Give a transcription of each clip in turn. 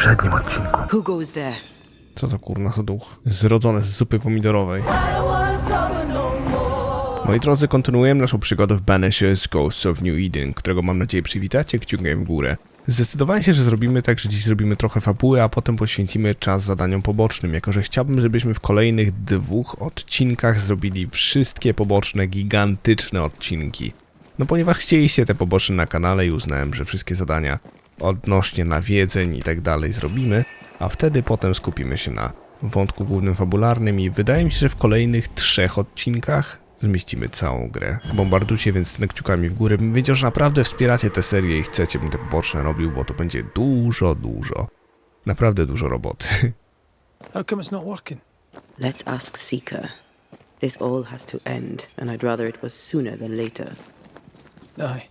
poprzednim odcinku. Who goes there? Co to kurna za duch? Zrodzony z zupy pomidorowej. Moi drodzy, kontynuujemy naszą przygodę w Banishers, Ghosts of New Eden, którego mam nadzieję przywitacie kciukiem w górę. Zdecydowałem się, że zrobimy tak, że dziś zrobimy trochę fabuły, a potem poświęcimy czas zadaniom pobocznym, jako że chciałbym, żebyśmy w kolejnych 2 odcinkach zrobili wszystkie poboczne, gigantyczne odcinki. No ponieważ chcieliście te poboczne na kanale i uznałem, że wszystkie zadania odnośnie nawiedzeń i tak dalej zrobimy, a wtedy potem skupimy się na wątku głównym fabularnym i wydaje mi się, że w kolejnych 3 odcinkach zmieścimy całą grę. Bombardujcie więc tymi kciukami w górę, bym wiedział, że naprawdę wspieracie tę serię i chcecie, bym te poboczne robił, bo to będzie dużo, naprawdę dużo roboty. How come it's not working? Let's ask Seeker. This all has to end, and I'd rather it was sooner than later. Aye,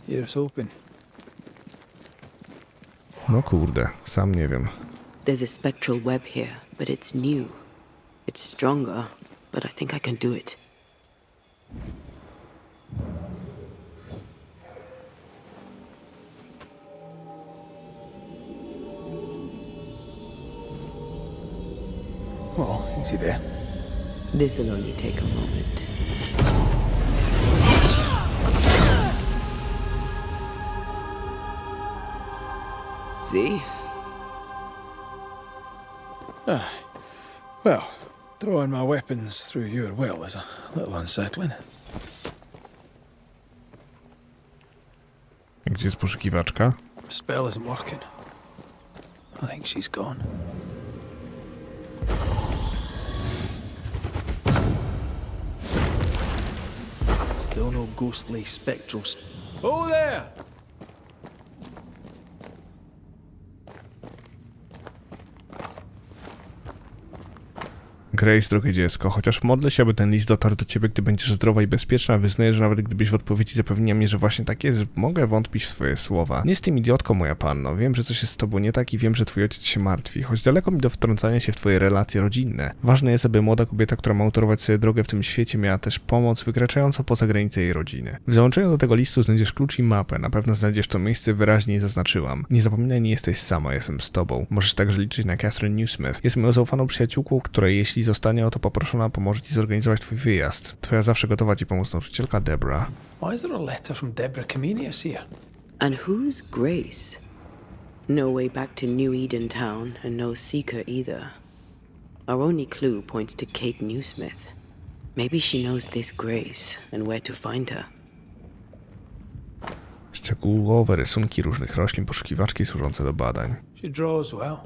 here's hoping. No kurde, sam nie wiem. There's a spectral web here, but it's new. It's stronger, but I think I can do it. Oh, easy there. This'll only take a moment. See? Well, throwing my weapons through your will is a little unsettling. Gdzie jest poszukiwaczka? Spell isn't working. I think she's gone. Still no ghostly spectral Oh there! Grace, drogie dziecko, chociaż modlę się, aby ten list dotarł do ciebie, gdy będziesz zdrowa i bezpieczna, wyznaję, że nawet gdybyś w odpowiedzi zapewniła mnie, że właśnie tak jest, mogę wątpić w twoje słowa. Nie jestem idiotką, moja panno, wiem, że coś jest z tobą nie tak i wiem, że twój ojciec się martwi, choć daleko mi do wtrącania się w twoje relacje rodzinne. Ważne jest, aby młoda kobieta, która ma utorować sobie drogę w tym świecie, miała też pomoc wykraczającą poza granice jej rodziny. W załączeniu do tego listu znajdziesz klucz i mapę, na pewno znajdziesz to miejsce, wyraźnie zaznaczyłam. Nie zapominaj, nie jesteś sama, jestem z tobą. Możesz także liczyć na Catherine Newsmith. Jest moją zaufaną przyjaciółką, której jeśli zostanie o to poproszona, pomoże ci zorganizować twój wyjazd. Twoja zawsze gotowa ci pomóc nauczycielka Debra. Why is there a letter from Deborah Comenius here? And who's Grace? No way back to New Eden Town, and no Seeker either. Our only clue points to Kate Newsmith. Maybe she knows this Grace and where to find her. Szczegółowe rysunki różnych roślin, poszukiwaczki służące do badań. She draws well.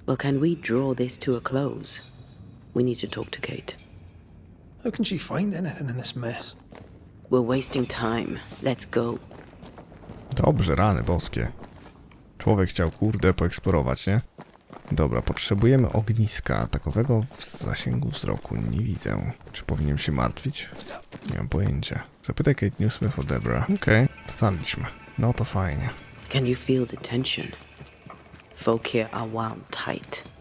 Well, can we draw this to a close? We need to talk to Kate. How can she find anything in this mess? We're wasting time. Let's go. Dobrze, rany boskie. Człowiek chciał, kurde, poeksplorować, nie? Dobra, potrzebujemy ogniska. Takowego w zasięgu wzroku nie widzę. Czy powinienem się martwić? Nie mam pojęcia. Zapytaj Kate Newsmith o Debra. Okej, dotarliśmy. No to fajnie. Can you feel the tension? Folk here are wound tight.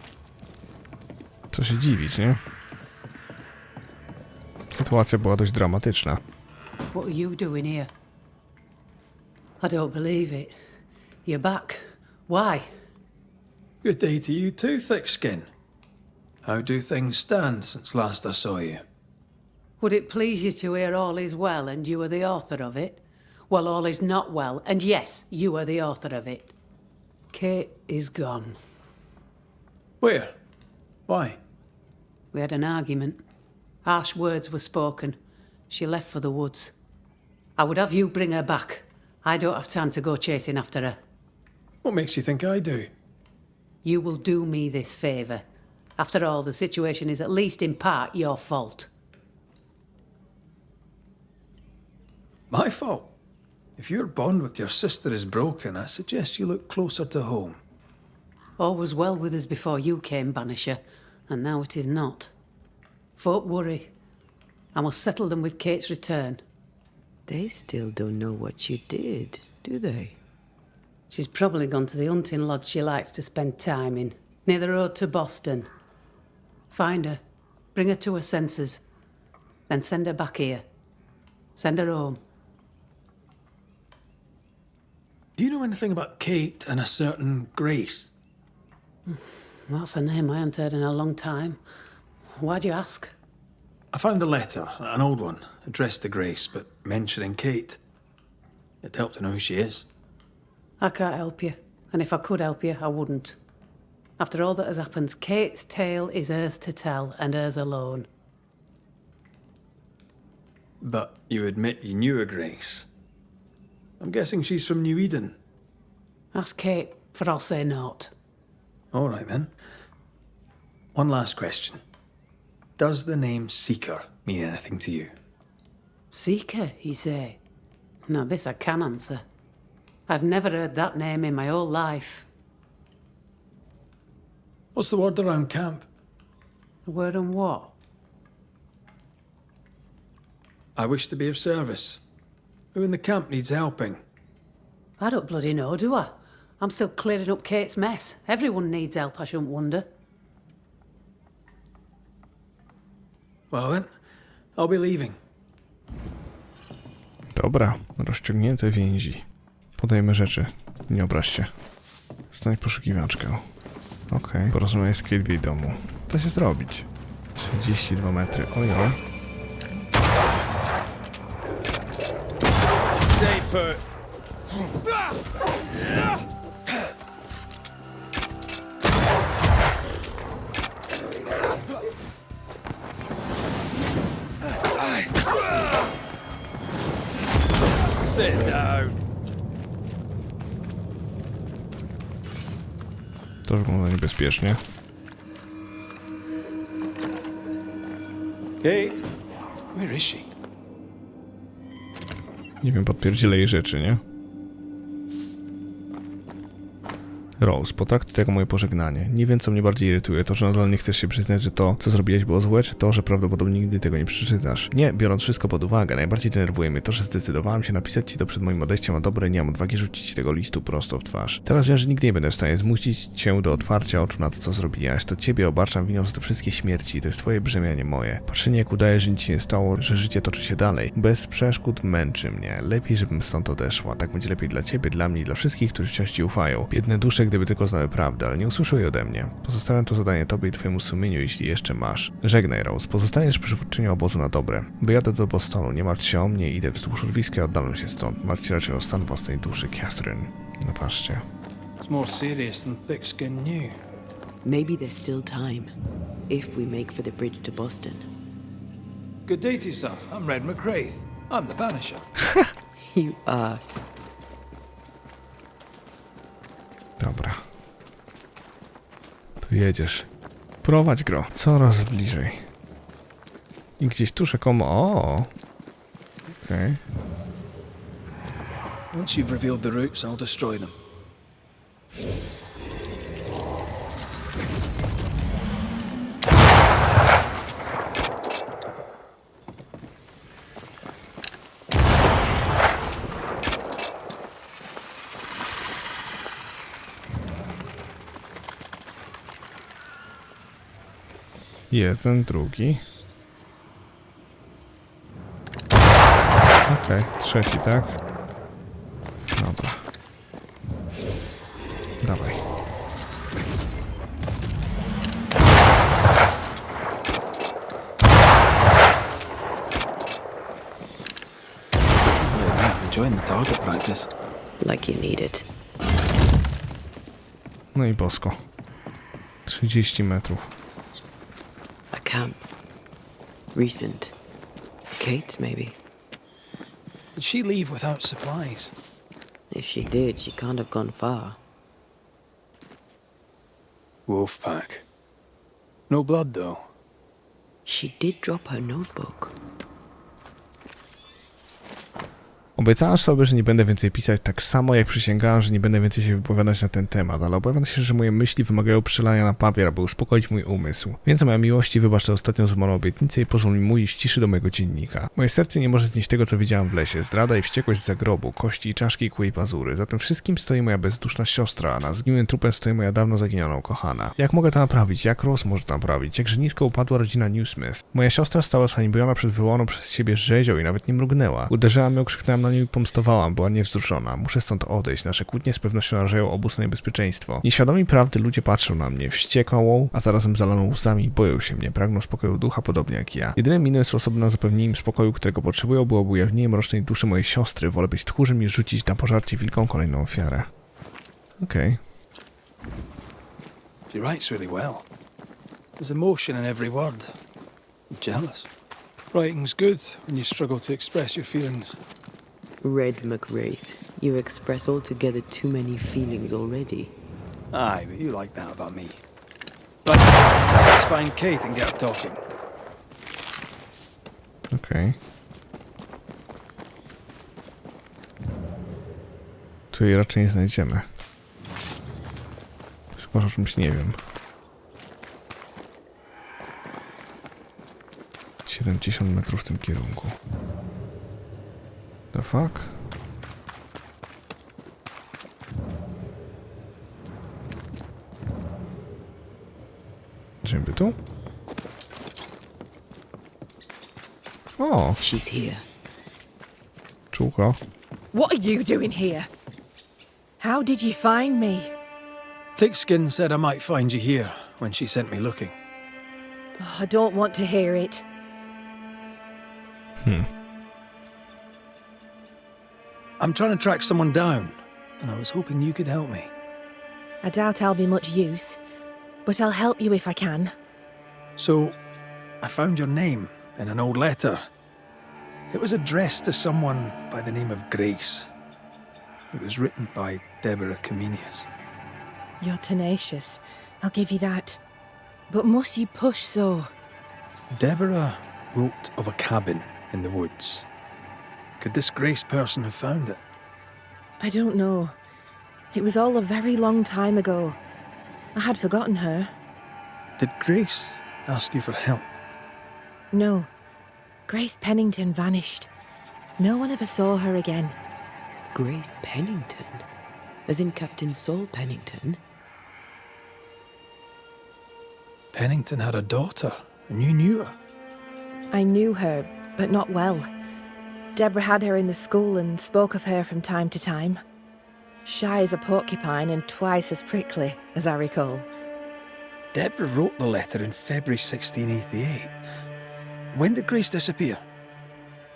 Co się dziwić, nie? Sytuacja była dość dramatyczna. What are you doing here? I don't believe it. You're back. Why? Good day to you too, thick skin. How do things stand since last I saw you? Would it please you to hear all is well and you are the author of it? Well, all is not well, and yes, you are the author of it. Kate is gone. Where? Why? We had an argument. Harsh words were spoken. She left for the woods. I would have you bring her back. I don't have time to go chasing after her. What makes you think I do? You will do me this favour. After all, the situation is at least in part your fault. My fault? If your bond with your sister is broken, I suggest you look closer to home. All was well with us before you came, Banisher, and now it is not. Folk worry. I must settle them with Kate's return. They still don't know what you did, do they? She's probably gone to the hunting lodge she likes to spend time in, near the road to Boston. Find her, bring her to her senses, then send her back here. Send her home. Do you know anything about Kate and a certain Grace? That's a name I haven't heard in a long time. Why'd you ask? I found a letter, an old one, addressed to Grace, but mentioning Kate. It'd help to know who she is. I can't help you, and if I could help you, I wouldn't. After all that has happened, Kate's tale is hers to tell, and hers alone. But you admit you knew a Grace. I'm guessing she's from New Eden. Ask Kate, for I'll say naught. All right, then. One last question. Does the name Seeker mean anything to you? Seeker, you say? Now this I can answer. I've never heard that name in my whole life. What's the word around camp? A word on what? I wish to be of service. Who in the camp needs helping? I don't bloody know, do I? I'm still clearing up Kate's mess. Everyone needs help, I shouldn't wonder. Well then, I'll be leaving. Dobra, rozciągnięte więzi. Podajmy rzeczy. Nie obraź się. Stań poszukiwaczkę. Okej. Porozmawiaj z Kate w jej domu. Co się zrobić? 32 metry. Ojoj. Stay put. Sit down. To wygląda niebezpiecznie. Kate? Where is she? Nie wiem, podpierdzielę jej rzeczy, nie? Rose, potraktuj to jako moje pożegnanie. Nie wiem, co mnie bardziej irytuje, to, że nadal nie chcesz się przyznać, że to, co zrobiłeś, było złe, czy to, że prawdopodobnie nigdy tego nie przeczytasz. Nie, biorąc wszystko pod uwagę, najbardziej denerwuje mnie to, że zdecydowałem się napisać ci to przed moim odejściem, a dobre nie mam odwagi rzucić ci tego listu prosto w twarz. Teraz wiem, że nigdy nie będę w stanie zmusić cię do otwarcia oczu na to, co zrobiłaś. To ciebie obarczam winą za te wszystkie śmierci, to jest twoje brzemię, nie moje. Patrzenie, jak udaje, że nic się nie stało, że życie toczy się dalej. Bez przeszkód męczy mnie. Lepiej, żebym stąd odeszła. Tak będzie lepiej dla ciebie, dla mnie i dla wszystkich, którzy wciąż ci ufają. Biedne dusze, gdyby tylko znały prawdę, ale nie usłyszał jej ode mnie. Pozostawiam to zadanie tobie i twojemu sumieniu, jeśli jeszcze masz. Żegnaj, Rose. Pozostaniesz przywódczynią obozu na dobre. Wyjadę do Bostonu. Nie martw się o mnie, idę wzdłuż urwiska i oddalam się stąd. Martw się raczej o stan własnej duszy, Catherine. No patrzcie. It's more serious than thick skin knew. Maybe there's still time, if we make for the bridge to Boston. Good day to you, sir. I'm Red McCraith. I'm the Banisher. You ass. Dobra. Tu jedziesz. Prowadź gro. Coraz bliżej. I gdzieś tu rzekomo... O! Okej. Once you've revealed the roots, I'll destroy them. Jeden, drugi. Okej, trzeci, tak? Dobra. Dawaj. I'm enjoying the target practice. Like you need it. No i bosko. 30 metrów. A camp. Recent. Kate's, maybe. Did she leave without supplies? If she did, she can't have gone far. Wolf pack. No blood, though. She did drop her notebook. Obiecałem sobie, że nie będę więcej pisać, tak samo jak przysięgałem, że nie będę więcej się wypowiadać na ten temat, ale obawiam się, że moje myśli wymagają przelania na papier, aby uspokoić mój umysł. Więc moja miłości, wybacz tę ostatnią złamaną obietnicę i pozwól mi mówić w ciszy do mojego dziennika. Moje serce nie może znieść tego, co widziałam w lesie. Zdrada i wściekłość z grobu, kości i czaszki i kły i pazury. Za tym wszystkim stoi moja bezduszna siostra, a na zgniłym trupem stoi moja dawno zaginiona ukochana. Jak mogę to naprawić? Jak Rose może to naprawić? Jak nisko upadła rodzina Newsmith? Moja siostra stała zhańbiona przed wywołaną przez siebie rzezią i nawet nie mrugnęła. Uderzyłam ją, krzyknęłam na na niej pomstowała, była niewzruszona. Muszę stąd odejść, nasze kłótnie z pewnością narażają obóz na niebezpieczeństwo. Nieświadomi prawdy ludzie patrzą na mnie, wściekłą, a zarazem zalaną łzami, boją się mnie, pragną spokoju ducha podobnie jak ja. Jedynym innym sposobem na zapewnienie im spokoju, którego potrzebują, byłoby ujawnienie mrocznej duszy mojej siostry. Wolę być tchórzem niż rzucić na pożarcie wilką kolejną ofiarę. Okej. She writes really well. There's emotion in every word. I'm jealous. Writing's good when you struggle to express your feelings. Red McWraith, you express altogether too many feelings already. Aye, but you like that about me. Right, let's find Kate and get her talking. Okej. Tu jej raczej nie znajdziemy. Chyba, że o czymś nie wiem. 70 metrów w tym kierunku. The fuck? Idziemy tu? O! She's here. Czółko. What are you doing here? How did you find me? Thickskin said I might find you here when she sent me looking. Oh, I don't want to hear it. I'm trying to track someone down, and I was hoping you could help me. I doubt I'll be much use, but I'll help you if I can. So, I found your name in an old letter. It was addressed to someone by the name of Grace. It was written by Deborah Comenius. You're tenacious, I'll give you that. But must you push so? Deborah wrote of a cabin in the woods. Could this Grace person have found it? I don't know. It was all a very long time ago. I had forgotten her. Did Grace ask you for help? No. Grace Pennington vanished. No one ever saw her again. Grace Pennington? As in Captain Saul Pennington? Pennington had a daughter, and you knew her. I knew her, but not well. Deborah had her in the school and spoke of her from time to time. Shy as a porcupine and twice as prickly, as I recall. Deborah wrote the letter in February 1688. When did Grace disappear?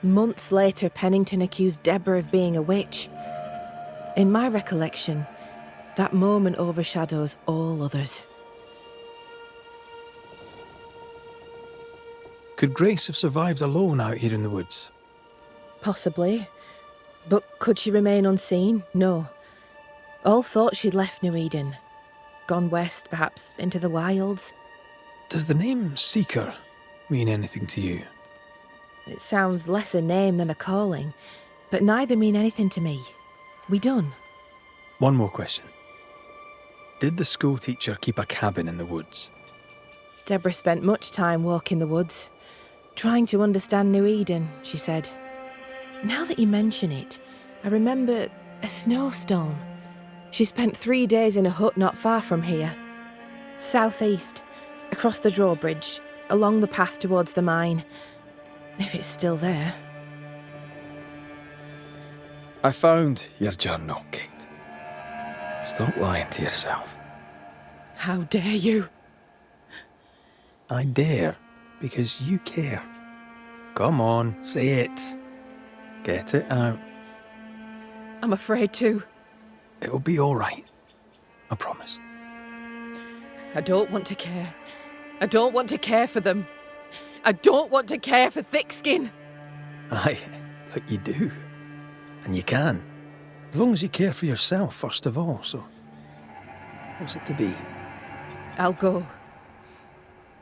Months later, Pennington accused Deborah of being a witch. In my recollection, that moment overshadows all others. Could Grace have survived alone out here in the woods? Possibly. But could she remain unseen? No. All thought she'd left New Eden. Gone west, perhaps, into the wilds. Does the name Seeker mean anything to you? It sounds less a name than a calling, but neither mean anything to me. We done. One more question. Did the school teacher keep a cabin in the woods? Deborah spent much time walking the woods, trying to understand New Eden, she said. Now that you mention it, I remember a snowstorm. She spent 3 days in a hut not far from here. Southeast, across the drawbridge, along the path towards the mine. If it's still there. I found your journal, Kate. Stop lying to yourself. How dare you? I dare, because you care. Come on, say it. Get it out. I'm afraid to. It'll be all right. I promise. I don't want to care. I don't want to care for them. I don't want to care for Thickskin. Aye, but you do. And you can. As long as you care for yourself, first of all, so... What's it to be? I'll go.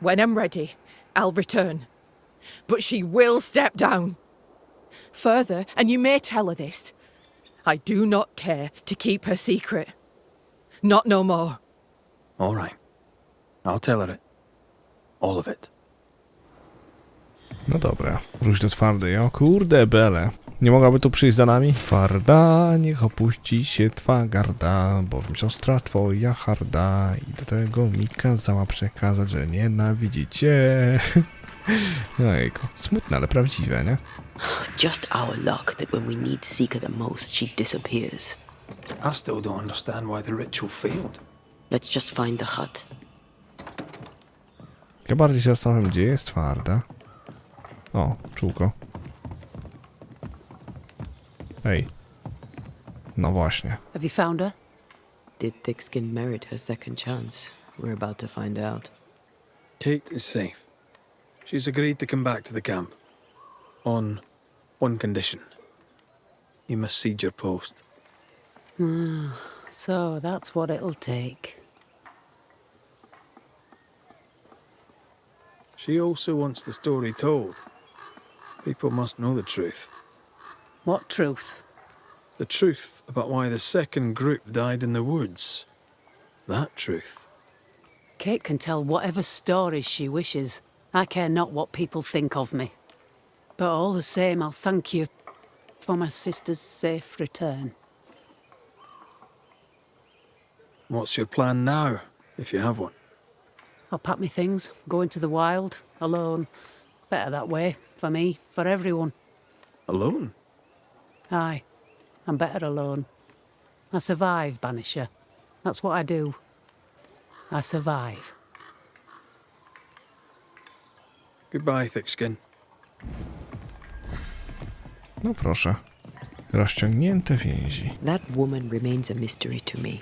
When I'm ready, I'll return. But she will step down. Further, and you may tell her this, I do not care to keep her secret. Not no more. All right. I'll tell her it. All of it. No dobra, wróć do twardej. O kurde bele. Nie mogłaby tu przyjść za nami? Twarda, niech opuści się twa garda, bowiem siostra twoja harda i do tego mi kazała przekazać, że nienawidzi cię. Ojejku, smutne, ale prawdziwe, nie? Just our luck that when we need Seeker the most, she disappears. I still don't understand why the ritual failed. Let's just find the hut. Ja bardziej się zastanawiam, gdzie jest twarda. O, czółko. Hej. No właśnie. Have you found her? Did Thickskin merit her second chance? We're about to find out. Kate is safe. She's agreed to come back to the camp. On one condition. You must cede your post. So that's what it'll take. She also wants the story told. People must know the truth. What truth? The truth about why the second group died in the woods. That truth. Kate can tell whatever stories she wishes. I care not what people think of me. But all the same, I'll thank you for my sister's safe return. What's your plan now, if you have one? I'll pack my things, go into the wild, alone. Better that way, for me, for everyone. Alone? Aye, I'm better alone. I survive, Banisher. That's what I do. I survive. Goodbye, Thickskin. No proszę. Rozciągnięte więzi. That woman remains a mystery to me.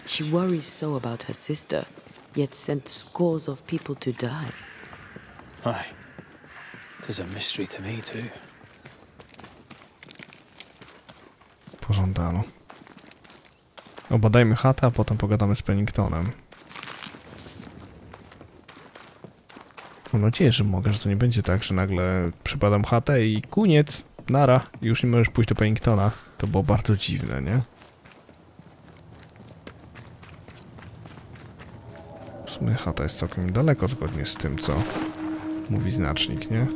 She worries so about her sister, yet sent scores of people to die. Aye. It is a mystery to me, too. Pożądano. Obadajmy chatę, a potem pogadamy z Penningtonem. Mam nadzieję, że mogę, że to nie będzie tak, że nagle przepadam chatę i koniec, nara, już nie możesz pójść do Penningtona. To było bardzo dziwne, nie? W sumie chata jest całkiem daleko zgodnie z tym, co mówi znacznik, nie?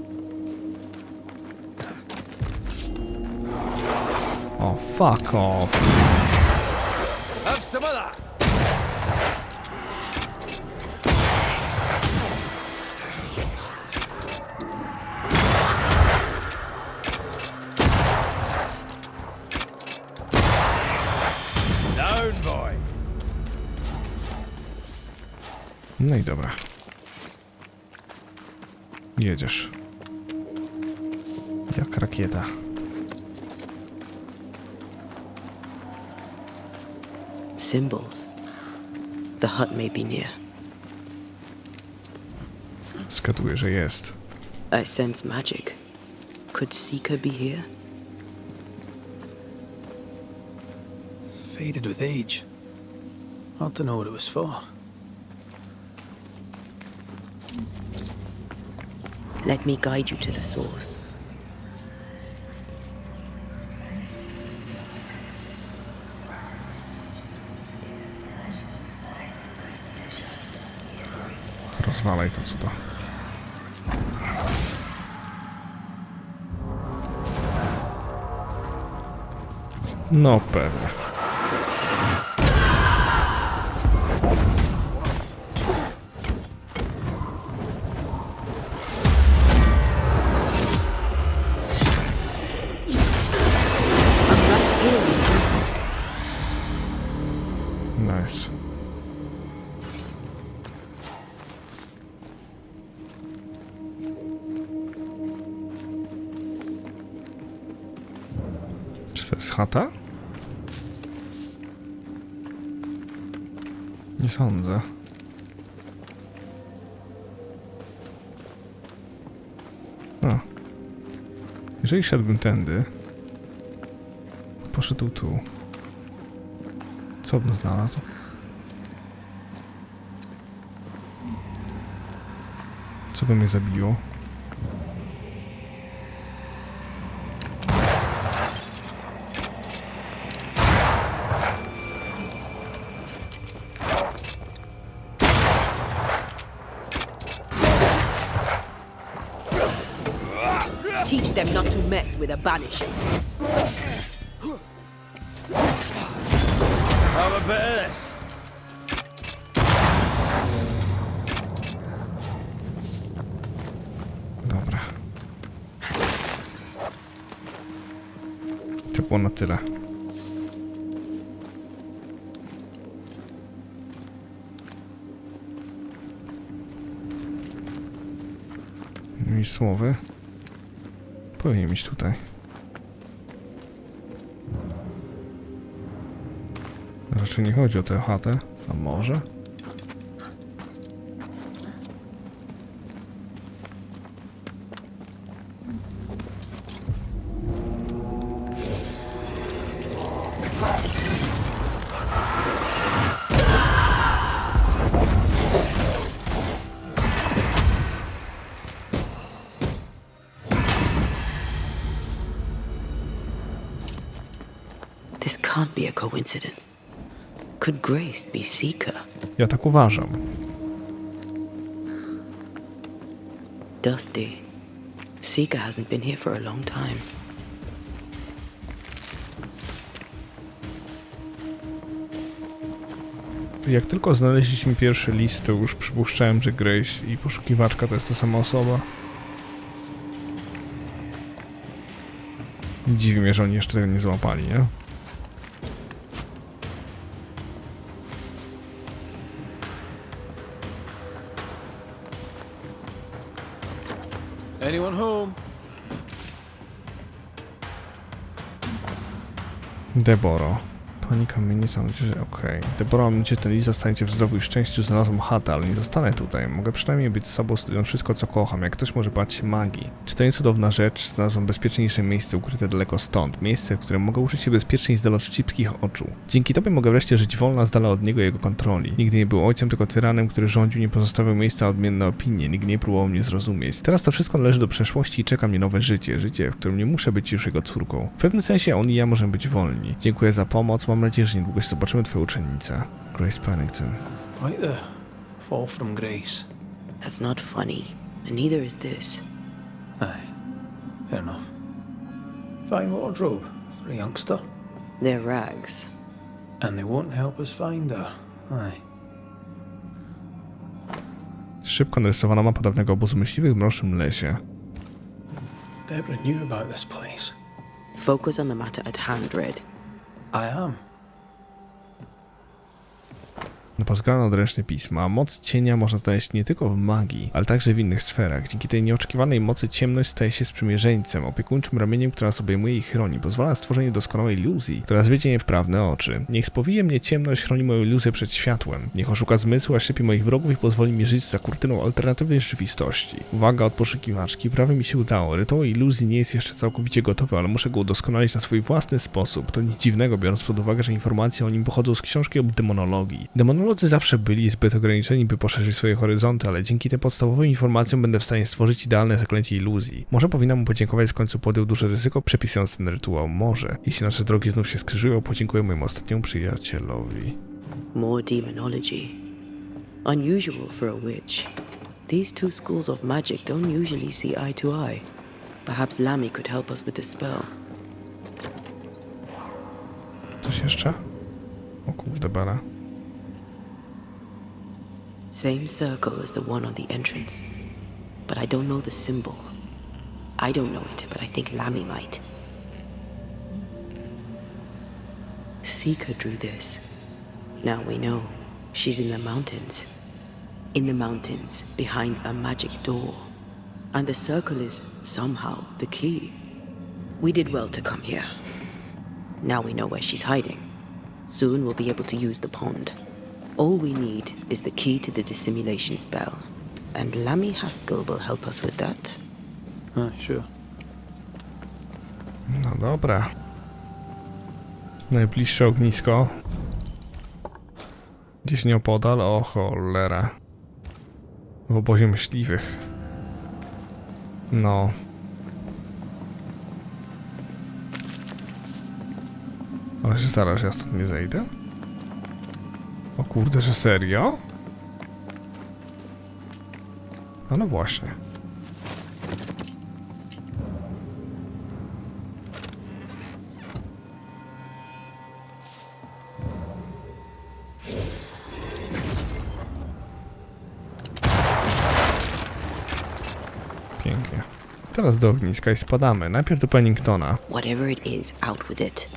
O, fuck off. Have some of that. Down, boy. No i dobra. Jedziesz. Jak rakieta. Symbols. The hut may be near. Skaduję, że jest. I sense magic. Could Seeker be here? Faded with age. Hard to know what it was for. Let me guide you to the source. Rozwalaj to cudo. No pewnie. Nice. Czy to jest chata? Nie sądzę. A. Jeżeli szedłbym tędy, poszedł tu. Co bym znalazł? Co by mnie zabiło? Teach them not to mess with a banisher. Have a bit of this. Dobra. To było na tyle. I słowy. Powinien mieć tutaj. Raczej nie chodzi o tę chatę, a może? This can't be a coincidence. Could Grace be Seeker? Ja tak uważam. Dusty. Seeker hasn't been here for a long time. Jak tylko znaleźliśmy pierwszy list, to już przypuszczałem, że Grace i poszukiwaczka to jest ta sama osoba. Dziwi mnie, że oni jeszcze tego nie złapali, nie? Anyone home? Deboro. Pani kamienica, mam nadzieję, że okej. Deboro, mam nadzieję, że ten list zostaniecie w zdrowiu i szczęściu. Znalazłam chatę, ale nie zostanę tutaj. Mogę przynajmniej być z sobą, studiując wszystko, co kocham. Jak ktoś może bać się magii. Czy to nie cudowna rzecz? Znalazłam bezpieczniejsze miejsce ukryte daleko stąd. Miejsce, w którem mogę uczyć się bezpiecznie i z dala od wścibskich oczu. Dzięki tobie mogę wreszcie żyć wolna, z dala od niego i jego kontroli. Nigdy nie był ojcem, tylko tyranem, który rządził, nie pozostawiał miejsca na odmienne opinie. Nigdy nie próbował mnie zrozumieć. Teraz to wszystko należy do przeszłości i czeka mnie nowe życie. Życie, w którym nie muszę być już jego córką. W pewnym sensie on i ja możemy być wolni. Dziękuję za pomoc. Mam nadzieję, że niedługo się zobaczymy, twoja uczennica. Grace Pennington. Quite the fall from grace. That's not funny, and neither is this. Aye, fair enough. Fine wardrobe for a youngster. They're rags. And they won't help us find her. Aye. Szybko narysowana mapa dawnego obozu myśliwych w mrocznym lesie. Deborah knew about this place. Focus on the matter at hand, Red. I am. Napozgrane odręczne pisma. Moc cienia można znaleźć nie tylko w magii, ale także w innych sferach. Dzięki tej nieoczekiwanej mocy ciemność staje się sprzymierzeńcem, opiekuńczym ramieniem, które nas obejmuje i chroni. Pozwala na stworzenie doskonałej iluzji, która zwiedzie mnie w prawne oczy. Niech spowije mnie ciemność, chroni moją iluzję przed światłem. Niech oszuka zmysłu, oślepi moich wrogów i pozwoli mi żyć za kurtyną alternatywnej rzeczywistości. Uwaga od poszukiwaczki. Prawie mi się udało. Rytuał iluzji nie jest jeszcze całkowicie gotowy, ale muszę go udoskonalić na swój własny sposób. To nic dziwnego, biorąc pod uwagę, że informacje o nim pochodzą z książki o demonologii. Demonolodzy zawsze byli zbyt ograniczeni, by poszerzyć swoje horyzonty, ale dzięki tym podstawowym informacjom będę w stanie stworzyć idealne zaklęcie iluzji. Może powinnam mu podziękować, w końcu podjął duże ryzyko, przepisując ten rytuał. Może. Jeśli nasze drogi znów się skrzyżują, podziękuję mojemu ostatniemu przyjacielowi. More demonology. Unusual for a witch. These two schools of magic don't usually see eye to eye. Perhaps Lammy could help us with the spell. Coś jeszcze? O kurde, bara. Same circle as the one on the entrance. But I don't know the symbol. I don't know it, but I think Lammy might. Seeker drew this. Now we know. She's in the mountains. In the mountains, behind a magic door. And the circle is, somehow, the key. We did well to come here. Now we know where she's hiding. Soon we'll be able to use the pond. All we need is the key to the dissimulation spell. And Lammy Haskell will help us with that. Sure. No dobra. Najbliższe ognisko. Gdzieś nieopodal. O cholera. W obozie myśliwych. No. Ale się starasz, ja stąd nie zejdę? O kurde, że serio? A no właśnie. Pięknie. Teraz do ogniska i spadamy. Najpierw do Penningtona. Whatever it is, out with it.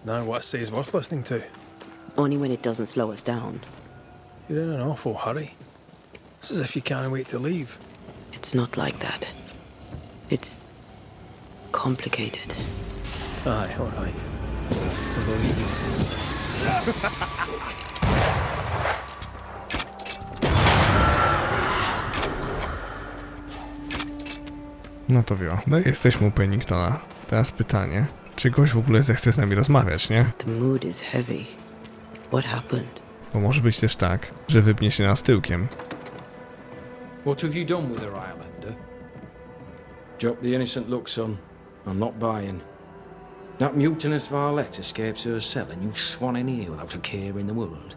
Now what I say is worth listening to. Only when it doesn't slow us down. You're in an awful hurry. It's as if you can't wait to leave. It's not like that. It's complicated. Aye, all right. I believe you. No to wio. No i jesteśmy u Penningtona. Teraz pytanie. Czy gość w ogóle zechce z nami rozmawiać, nie? The mood is heavy. What happened? Bo może być też tak, że wybnie się nas tyłkiem. What have you done with her, Islander? Drop the innocent look, son. I'm not buying. That mutinous varlet escapes her cell and you swan in here without a care in the world.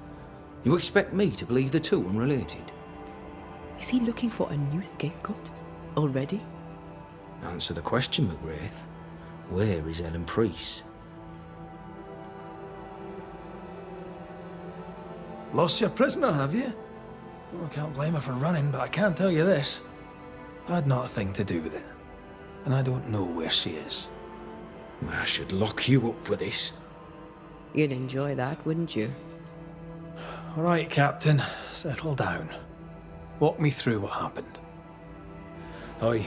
You expect me to believe the two unrelated? Is he looking for a new scapegoat? Already? Answer the question, McGrath. Where is Ellen Priest? Lost your prisoner, have you? Well, I can't blame her for running, but I can tell you this. I had not a thing to do with it. And I don't know where she is. I should lock you up for this. You'd enjoy that, wouldn't you? All right, Captain. Settle down. Walk me through what happened. I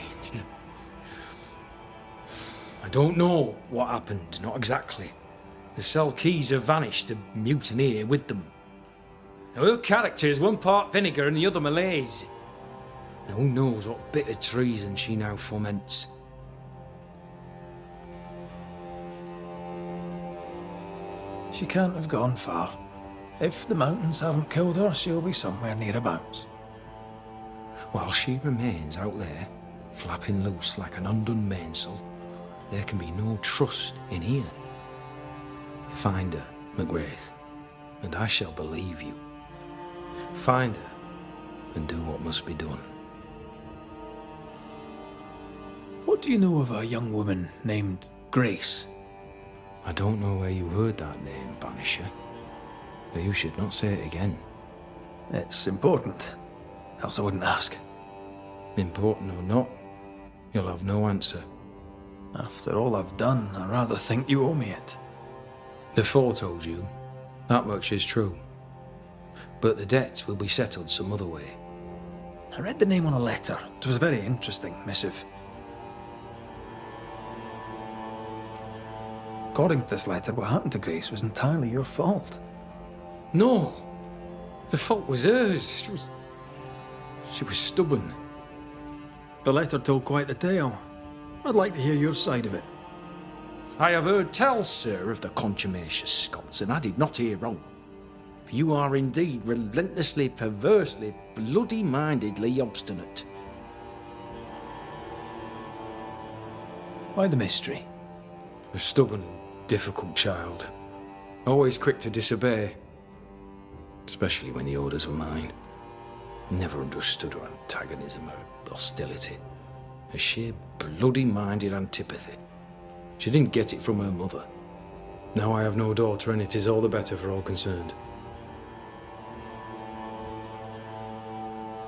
don't know what happened, not exactly. The cell keys have vanished, a mutineer with them. Now, her character is one part vinegar and the other malaise. Now, who knows what bitter treason she now foments. She can't have gone far. If the mountains haven't killed her, she'll be somewhere nearabouts. While she remains out there, flapping loose like an undone mainsail, there can be no trust in here. Find her, McGrath, and I shall believe you. Find her, and do what must be done. What do you know of a young woman named Grace? I don't know where you heard that name, Banisher, but you should not say it again. It's important, else I wouldn't ask. Important or not, you'll have no answer. After all I've done, I rather think you owe me it. The four told you, that much is true. But the debt will be settled some other way. I read the name on a letter. It was a very interesting missive. According to this letter, what happened to Grace was entirely your fault. No, the fault was hers. She was stubborn. The letter told quite the tale. I'd like to hear your side of it. I have heard tell, sir, of the contumacious Scots, and I did not hear wrong. For you are indeed relentlessly, perversely, bloody-mindedly obstinate. Why the mystery? A stubborn and difficult child. Always quick to disobey. Especially when the orders were mine. Never understood her antagonism, her hostility. A sheer bloody-minded antipathy. She didn't get it from her mother. Now I have no daughter, and it is all the better for all concerned.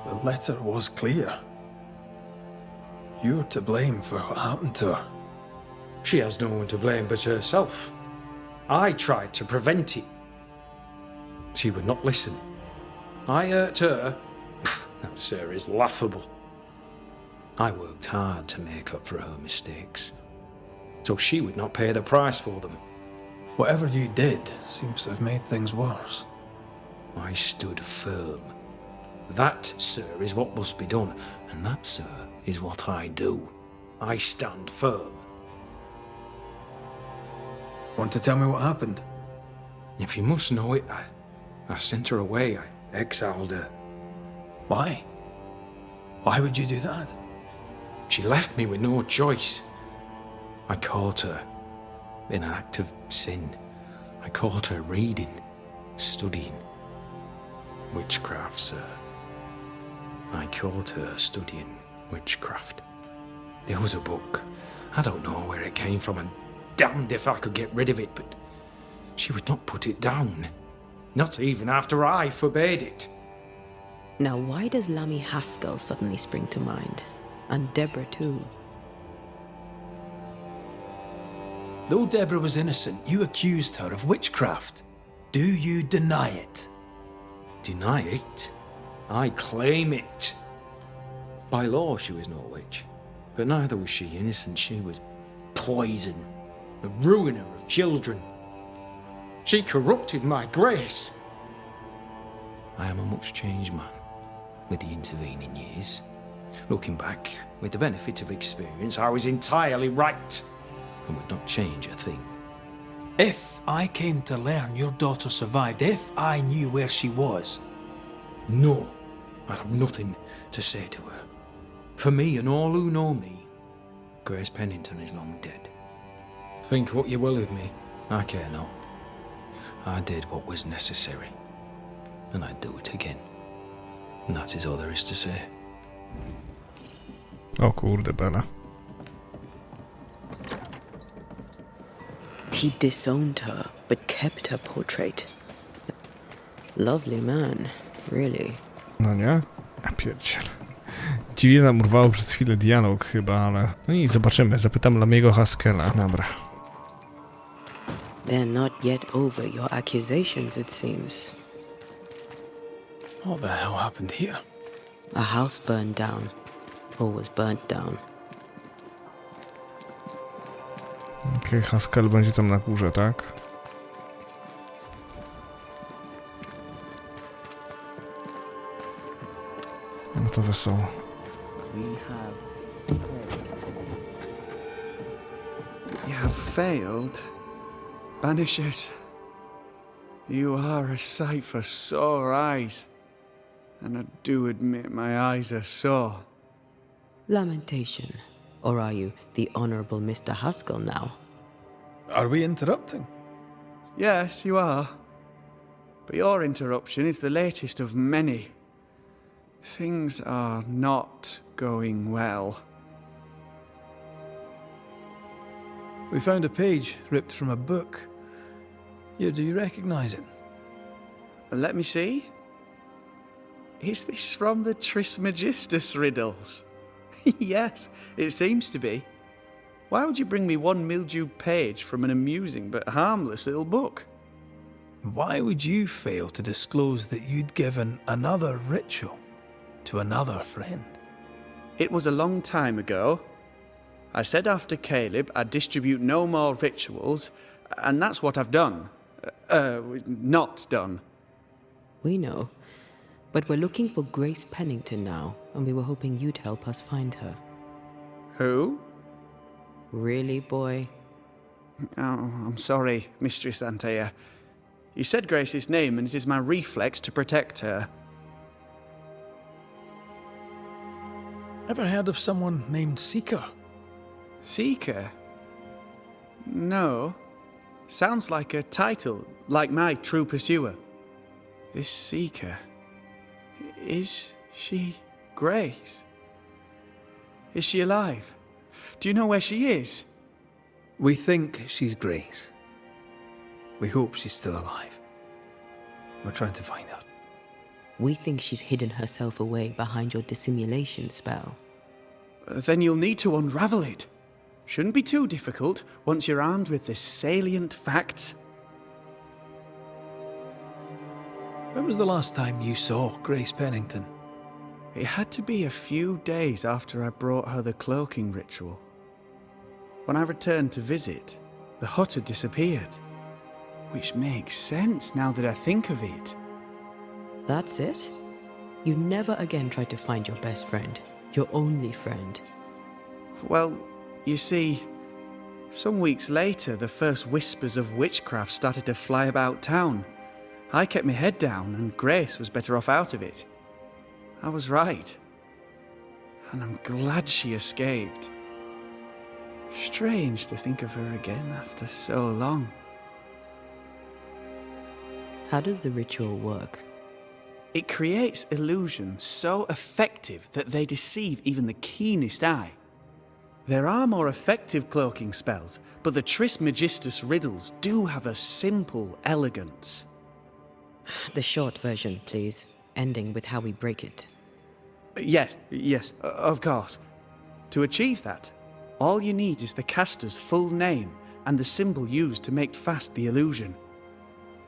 The letter was clear. You're to blame for what happened to her. She has no one to blame but herself. I tried to prevent it. She would not listen. I hurt her. That, sir, is laughable. I worked hard to make up for her mistakes, so she would not pay the price for them. Whatever you did seems to have made things worse. I stood firm. That, sir, is what must be done, and that, sir, is what I do. I stand firm. Want to tell me what happened? If you must know it, I sent her away. I exiled her. Why? Why would you do that? She left me with no choice. I caught her in an act of sin. I caught her reading, studying. Witchcraft, sir. I caught her studying witchcraft. There was a book. I don't know where it came from, and damned if I could get rid of it, but she would not put it down. Not even after I forbade it. Now, why does Lammy Haskell suddenly spring to mind? And Deborah, too. Though Deborah was innocent, you accused her of witchcraft. Do you deny it? Deny it? I claim it. By law, she was no witch. But neither was she innocent. She was poison, the ruiner of children. She corrupted my grace. I am a much changed man with the intervening years. Looking back, with the benefit of experience, I was entirely right and would not change a thing. If I came to learn your daughter survived, if I knew where she was, No, I'd have nothing to say to her. For me and all who know me, Grace Pennington is long dead. Think what you will of me, I care not. I did what was necessary, and I'd do it again. And that is all there is to say. O kurde, Bela. He disowned her, but kept her portrait. Lovely man, really. No nie? Ja pierdziel. Dziwnie nam urwało przez chwilę dialog chyba, ale... No i zobaczymy. Zapytam Lamiego Haskella. Dobra. They're not yet over your accusations, it seems. what the hell happened here? A house burned down. Or was burnt down. Okej, Haskell będzie tam na górze, tak? No to wesoło. You have failed. Banishers. You are a sight for sore eyes. And I do admit my eyes are sore. Lamentation. Or are you the Honourable Mr. Haskell now? Are we interrupting? Yes, you are. But your interruption is the latest of many. Things are not going well. We found a page ripped from a book. Here, do you recognize it? Let me see. Is this from the Trismegistus riddles? Yes, it seems to be. Why would you bring me one mildewed page from an amusing but harmless little book? Why would you fail to disclose that you'd given another ritual to another friend? It was a long time ago. I said after Caleb I'd distribute no more rituals, and that's what I've done. Not done. We know. But we're looking for Grace Pennington now, and we were hoping you'd help us find her. Who? Really, boy? Oh, I'm sorry, Mistress Anteę. You said Grace's name, and it is my reflex to protect her. Ever heard of someone named Seeker? Seeker? No. Sounds like a title, like my true pursuer. This Seeker... Is she Grace? Is she alive? Do you know where she is? We think she's Grace. We hope she's still alive. We're trying to find her. We think she's hidden herself away behind your dissimulation spell. Then you'll need to unravel it. Shouldn't be too difficult once you're armed with the salient facts. When was the last time you saw Grace Pennington? It had to be a few days after I brought her the cloaking ritual. When I returned to visit, the hut had disappeared. Which makes sense now that I think of it. That's it? You never again tried to find your best friend, your only friend. Well, you see, some weeks later, the first whispers of witchcraft started to fly about town. I kept my head down, and Grace was better off out of it. I was right. And I'm glad she escaped. Strange to think of her again after so long. How does the ritual work? It creates illusions so effective that they deceive even the keenest eye. There are more effective cloaking spells, but the Trismegistus riddles do have a simple elegance. The short version, please, ending with how we break it. Yes, of course. To achieve that, all you need is the caster's full name and the symbol used to make fast the illusion.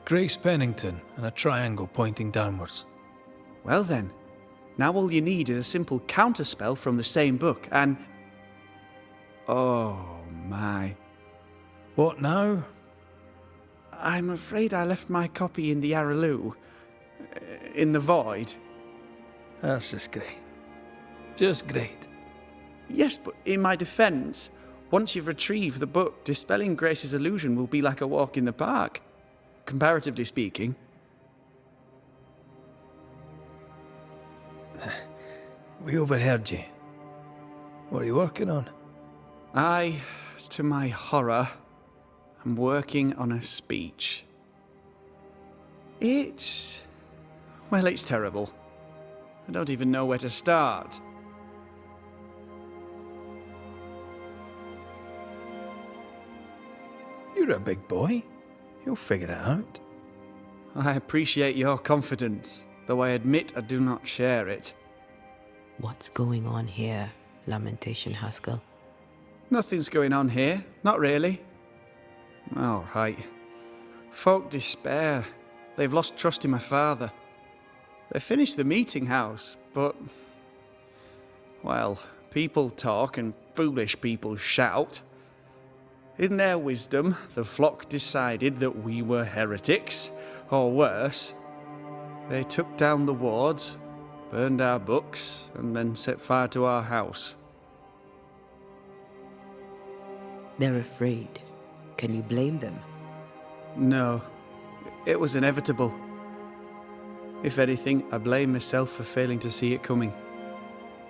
Grace Pennington and a triangle pointing downwards. Well then, now all you need is a simple counterspell from the same book and... Oh my. What now? I'm afraid I left my copy in the Araloo. In the void. That's just great. Just great. Yes, but in my defense, once you've retrieved the book, dispelling Grace's illusion will be like a walk in the park. Comparatively speaking. We overheard you. What are you working on? I, to my horror, am working on a speech. It's terrible. I don't even know where to start. You're a big boy. You'll figure it out. I appreciate your confidence, though I admit I do not share it. What's going on here, Lamentation Haskell? Nothing's going on here, not really. All right. Folk despair. They've lost trust in my father. They finished the meeting house, but... Well, people talk and foolish people shout. In their wisdom, the flock decided that we were heretics, or worse. They took down the wards, burned our books, and then set fire to our house. They're afraid. Can you blame them? No, it was inevitable. If anything, I blame myself for failing to see it coming.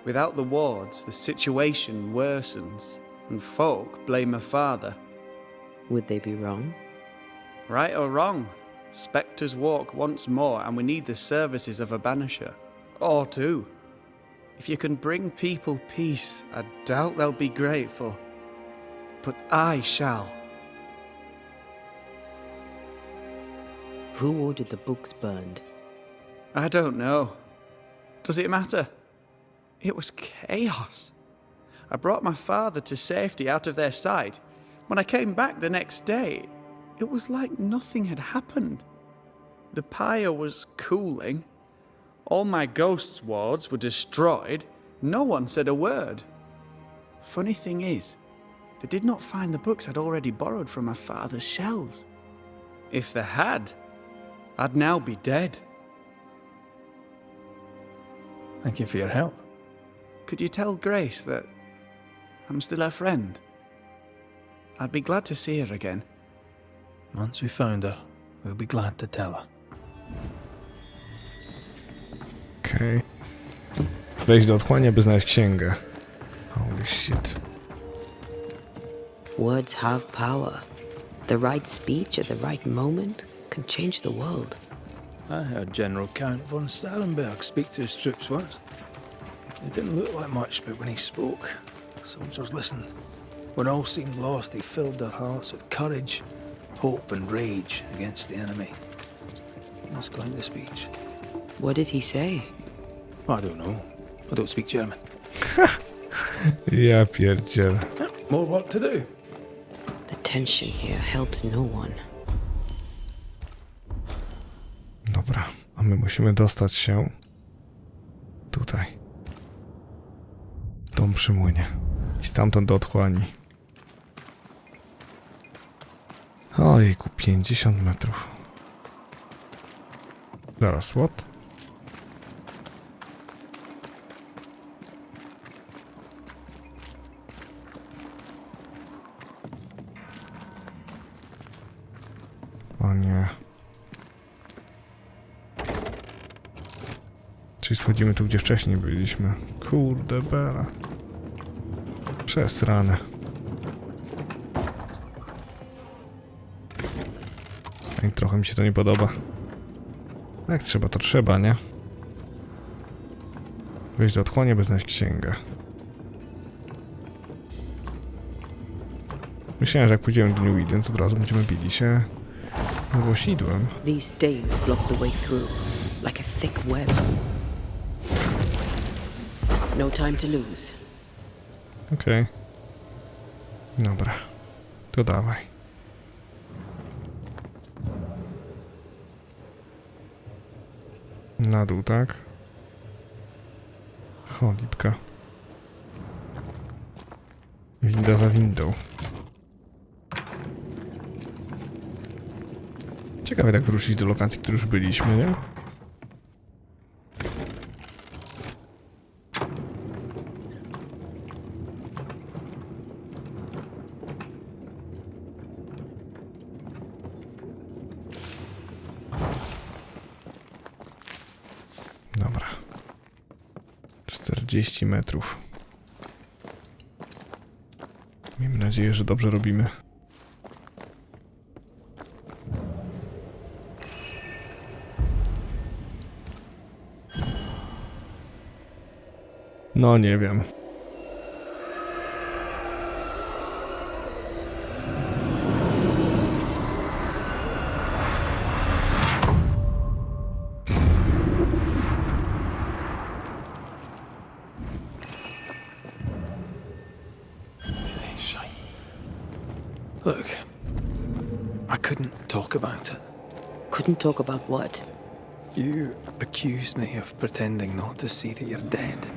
Without the wards, the situation worsens, and folk blame my father. Would they be wrong? Right or wrong, spectres walk once more, and we need the services of a banisher. Or two. If you can bring people peace, I doubt they'll be grateful. But I shall. Who ordered the books burned? I don't know. Does it matter? It was chaos. I brought my father to safety out of their sight. When I came back the next day, it was like nothing had happened. The pyre was cooling. All my ghosts' wards were destroyed. No one said a word. Funny thing is, they did not find the books I'd already borrowed from my father's shelves. If they had, I'd now be dead. Thank you for your help. Could you tell Grace that I'm still her friend? I'd be glad to see her again. Once we found her, we'll be glad to tell her. Okej. Wejść do otchłania, by znaleźć księgę. Holy shit. Words have power. The right speech at the right moment can change the world. I heard General Count von Starenberg speak to his troops once. It didn't look like much, but when he spoke, soldiers listened. When all seemed lost, he filled their hearts with courage, hope and rage against the enemy. That was quite the speech. What did he say? I don't know. I don't speak German. Ja pierdziel. More work to do. The tension here helps no one. Dobra, a my musimy dostać się tutaj. Dom przy młynie. I stamtąd do otchłani. Ojejku, 50 metrów. Zaraz, what? O nie. Czyli schodzimy tu, gdzie wcześniej byliśmy. Kurde bela. Przesrane. I trochę mi się to nie podoba. Jak trzeba, to trzeba, nie? Wejść do otchłania, by znaleźć księgę. Myślałem, że jak pójdziemy do New Eden, to od razu będziemy bili się głosidłem. These stains block the way through, like a thick web. No time to lose. Okej. Dobra. To dawaj. Na dół, tak? Cholipka. Winda za windą. Ciekawe jak wrócić do lokacji, w której już byliśmy, nie? Dobra. 40 metrów. Miejmy nadzieję, że dobrze robimy. No nie wiem. Look, I couldn't talk about it. Couldn't talk about what? You accused me of pretending not to see that you're dead.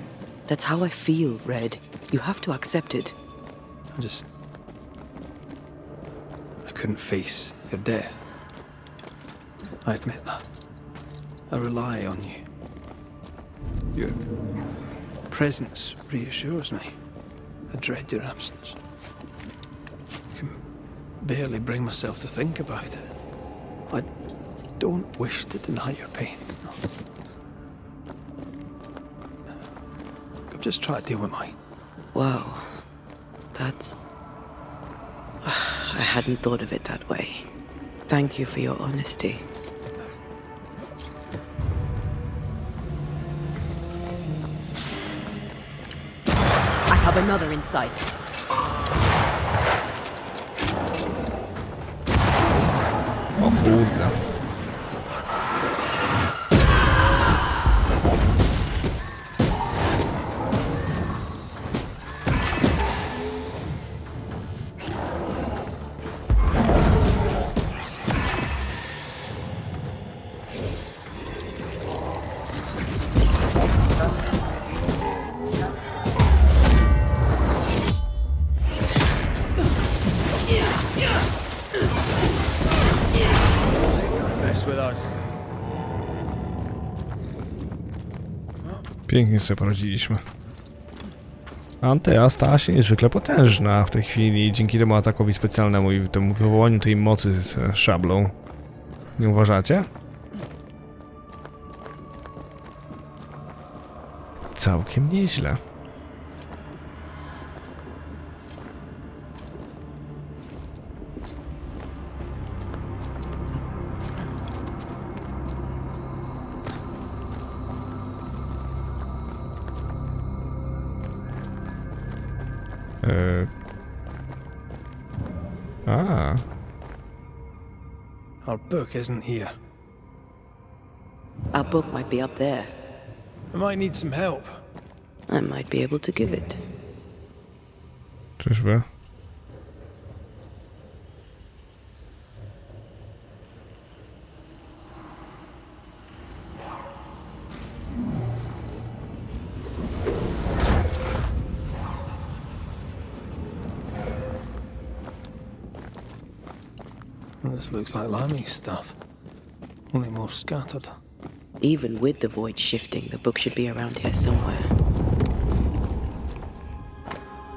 That's how I feel, Red. You have to accept it. I couldn't face your death. I admit that. I rely on you. Your presence reassures me. I dread your absence. I can barely bring myself to think about it. I don't wish to deny your pain. No. I'm just trying to deal with mine. Wow. That's... I hadn't thought of it that way. Thank you for your honesty. I have another in sight. O kurde. Pięknie sobie poradziliśmy. Anteę stała się niezwykle potężna w tej chwili dzięki temu atakowi specjalnemu i temu wywołaniu tej mocy z szablą. Nie uważacie? Całkiem nieźle. Our book isn't here. Our book might be up there. I might need some help. I might be able to give it. Czyżby? This looks like Lami's stuff, only more scattered. Even with the void shifting, the book should be around here somewhere.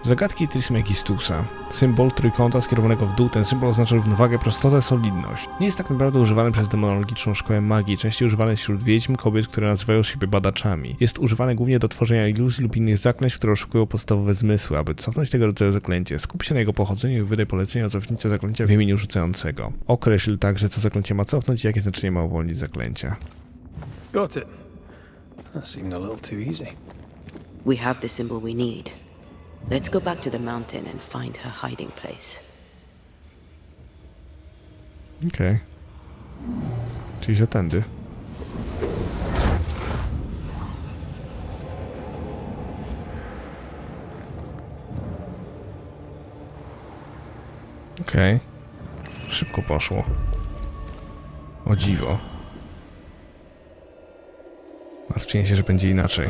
Zagadki Trismegistusa. Symbol trójkąta skierowanego w dół. Ten symbol oznacza równowagę, prostotę, solidność. Nie jest tak naprawdę używany przez demonologiczną szkołę magii, częściej używany wśród wiedźm, kobiet, które nazywają siebie badaczami. Jest używany głównie do tworzenia iluzji lub innych zaklęć, które oszukują podstawowe zmysły. Aby cofnąć tego rodzaju zaklęcie, skup się na jego pochodzeniu i wydaj polecenie o cofnięcie zaklęcia w imieniu rzucającego. Określ także, co zaklęcie ma cofnąć i jakie znaczenie ma uwolnić zaklęcia. Got it. That seemed a little too easy. We have the symbol we need. Let's go back to the mountain and find her hiding place. Okej. Czyli że tędy. Okej. Szybko poszło. O dziwo. Martwię się, że będzie inaczej.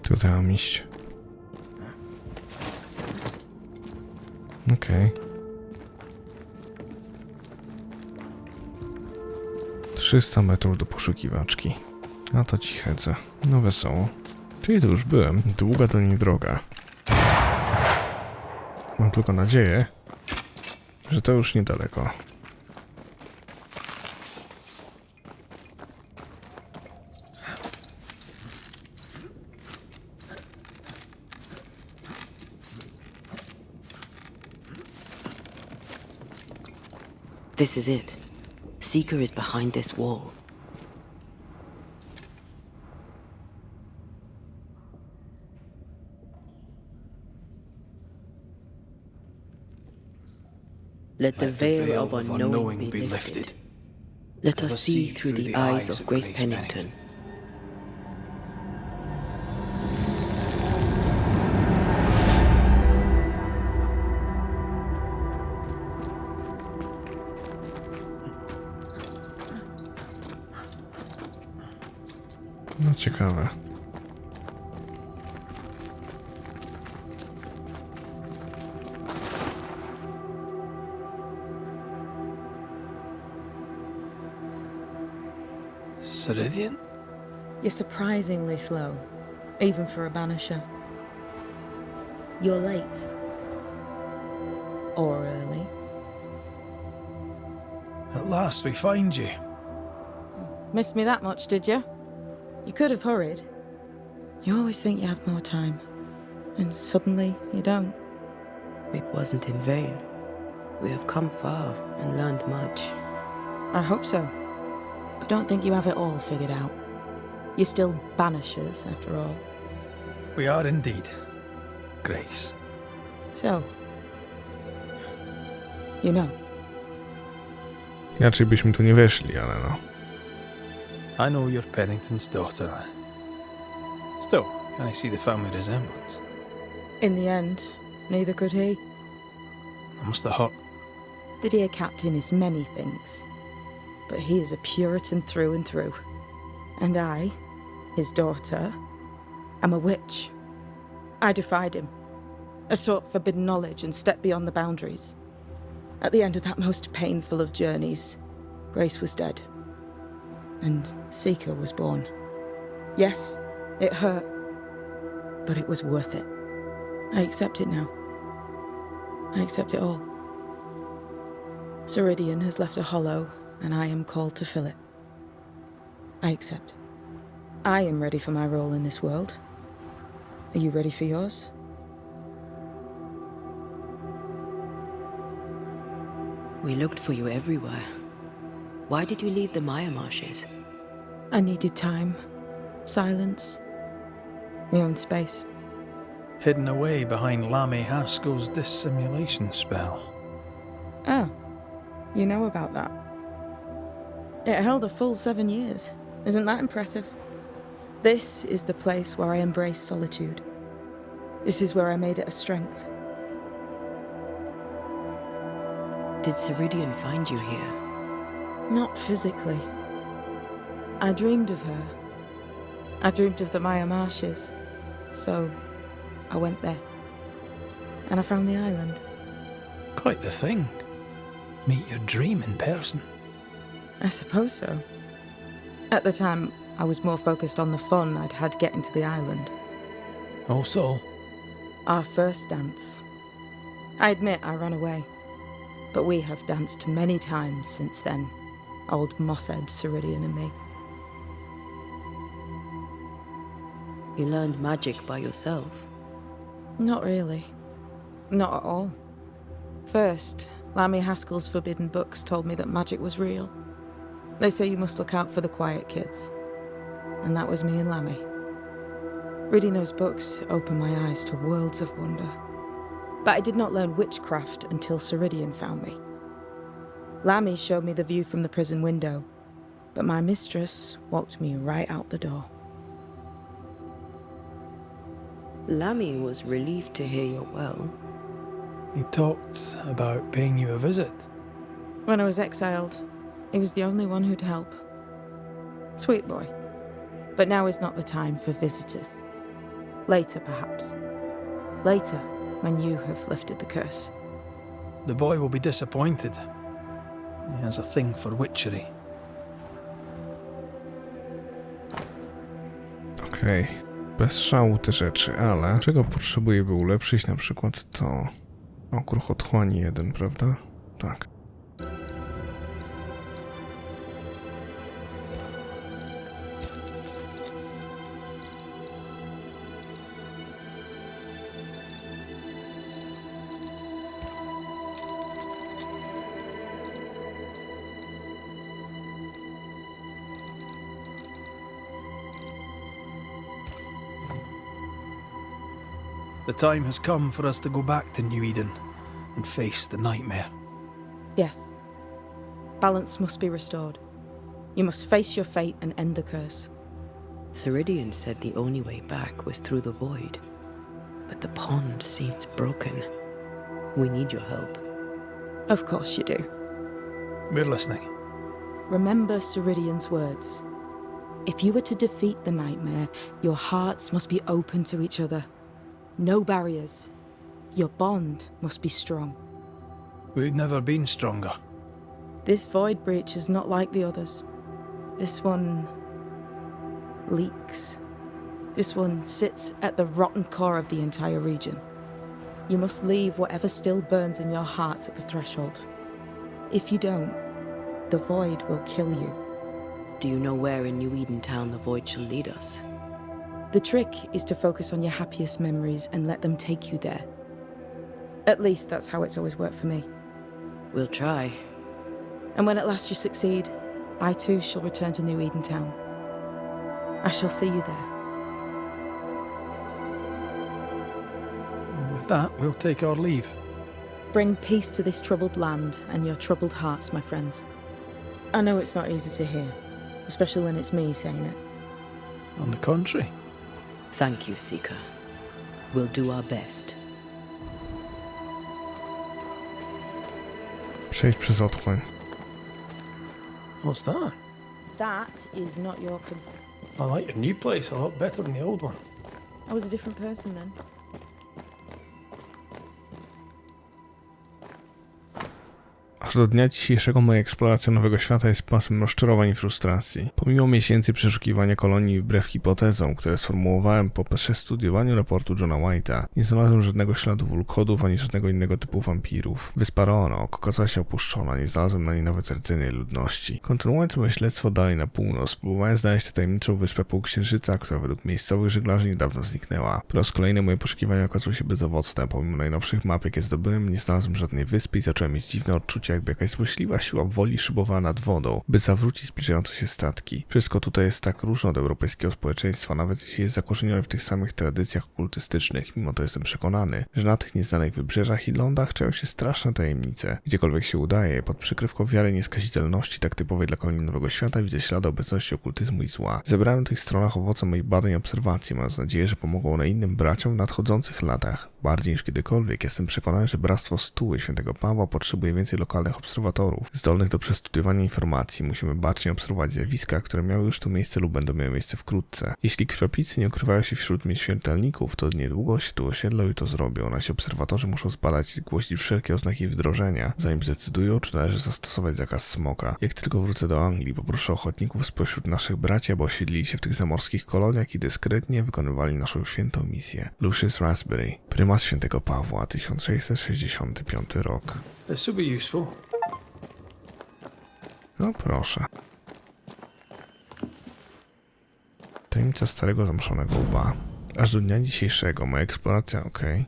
Tutaj mam iść. Okej. 300 metrów do poszukiwaczki. A to ci hece. No wesoło. Czyli tu już byłem. Długa to nie droga. Mam tylko nadzieję, że to już niedaleko. This is it. Seeker is behind this wall. Let the veil of unknowing be lifted. Let us see through the eyes of Grace Pennington. No ciekawe. Ceridian? You're surprisingly slow, even for a banisher. You're late. Or early. At last we find you. Missed me that much, did you? You could have hurried. You always think you have more time, and suddenly you don't. It wasn't in vain. We have come far and learned much. I hope so. But don't think you have it all figured out. You're still banishers, after all. We are indeed, Grace. So, you know. Inaczej byśmy tu nie weszli, ale no. I know you're Pennington's daughter. Still, can I see the family resemblance? In the end, neither could he. I must have hurt. The dear captain is many things, but he is a Puritan through and through. And I, his daughter, am a witch. I defied him. I sought forbidden knowledge and stepped beyond the boundaries. At the end of that most painful of journeys, Grace was dead. And Seeker was born. Yes, it hurt, but it was worth it. I accept it now. I accept it all. Ceridian has left a hollow, and I am called to fill it. I accept. I am ready for my role in this world. Are you ready for yours? We looked for you everywhere. Why did you leave the Maya marshes? I needed time, silence, my own space. Hidden away behind Lammy Haskell's dissimulation spell. Oh, you know about that. It held a full 7 years. Isn't that impressive? This is the place where I embrace solitude. This is where I made it a strength. Did Ceridian find you here? Not physically. I dreamed of her. I dreamed of the Maya marshes. So, I went there. And I found the island. Quite the thing. Meet your dream in person. I suppose so. At the time, I was more focused on the fun I'd had getting to the island. Also, Our first dance. I admit I ran away. But we have danced many times since then. Old Mosshead, Ceridian and me. You learned magic by yourself. Not really. Not at all. First, Lammy Haskell's forbidden books told me that magic was real. They say you must look out for the quiet kids. And that was me and Lammy. Reading those books opened my eyes to worlds of wonder. But I did not learn witchcraft until Ceridian found me. Lammy showed me the view from the prison window, but my mistress walked me right out the door. Lammy was relieved to hear you're well. He talked about paying you a visit. When I was exiled, he was the only one who'd help. Sweet boy. But now is not the time for visitors. Later, perhaps. Later, when you have lifted the curse. The boy will be disappointed. He has a thing for witchery. Okej. Bez szału te rzeczy, ale czego potrzebuję, by ulepszyć na przykład to? Okruch otchłani 1, prawda? Tak. The time has come for us to go back to New Eden and face the nightmare. Yes. Balance must be restored. You must face your fate and end the curse. Ceridian said the only way back was through the void. But the pond seems broken. We need your help. Of course you do. We're listening. Remember Ceridian's words. If you were to defeat the nightmare, your hearts must be open to each other. No barriers. Your bond must be strong. We've never been stronger. This void breach is not like the others. This one leaks. This one sits at the rotten core of the entire region. You must leave whatever still burns in your hearts at the threshold. If you don't, the void will kill you. Do you know where in New Eden town the void shall lead us? The trick is to focus on your happiest memories and let them take you there. At least that's how it's always worked for me. We'll try. And when at last you succeed, I too shall return to New Eden town. I shall see you there. With that, we'll take our leave. Bring peace to this troubled land and your troubled hearts, my friends. I know it's not easy to hear, especially when it's me saying it. On the contrary. Thank you, Seeker. We'll do our best. Przejść przez otchłań. What's that? That is not your concern. I like your new place a lot better than the old one. I was a different person then. Aż do dnia dzisiejszego moja eksploracja nowego świata jest pasmem rozczarowań i frustracji. Pomimo miesięcy przeszukiwania kolonii wbrew hipotezom, które sformułowałem po przestudiowaniu raportu Johna White'a, nie znalazłem żadnego śladu wulkodów ani żadnego innego typu wampirów. Wyspa Roanoke okazała się opuszczona, nie znalazłem na niej nawet rdzennej ludności. Kontynuując moje śledztwo dalej na północ, próbowałem znaleźć tę tajemniczą wyspę półksiężyca, która według miejscowych żeglarzy niedawno zniknęła. Po raz kolejny moje poszukiwania okazały się bezowocne, pomimo najnowszych map, jakie zdobyłem, nie znalazłem żadnej wyspy i zacząłem mieć dziwne odczucie, jakby jakaś złośliwa siła woli szybowała nad wodą, by zawrócić zbliżające się statki. Wszystko tutaj jest tak różne od europejskiego społeczeństwa, nawet jeśli jest zakorzenione w tych samych tradycjach okultystycznych. Mimo to jestem przekonany, że na tych nieznanych wybrzeżach i lądach czają się straszne tajemnice. Gdziekolwiek się udaje, pod przykrywką wiary nieskazitelności, tak typowej dla kolonii Nowego Świata, widzę ślady obecności okultyzmu i zła. Zebrałem na tych stronach owoce moich badań i obserwacji, mając nadzieję, że pomogą one innym braciom w nadchodzących latach. Bardziej niż kiedykolwiek jestem przekonany, że Bractwo Stuły Świętego Pawła potrzebuje więcej lokalnych obserwatorów, zdolnych do przestudiowania informacji. Musimy bacznie obserwować zjawiska, które miały już tu miejsce lub będą miały miejsce wkrótce. Jeśli krwioplicy nie ukrywają się wśród śmiertelników, to niedługo się tu osiedlą i to zrobią. Nasi obserwatorzy muszą zbadać i zgłosić wszelkie oznaki wdrożenia, zanim zdecydują, czy należy zastosować zakaz smoka. Jak tylko wrócę do Anglii, poproszę ochotników spośród naszych braci, aby osiedlili się w tych zamorskich koloniach i dyskretnie wykonywali naszą świętą misję. Lucius Raspberry, prymas Świętego Pawła, 1665 rok. This will be useful. No proszę. Tajemnica starego zamszonego łba. Aż do dnia dzisiejszego moja eksploracja, okej.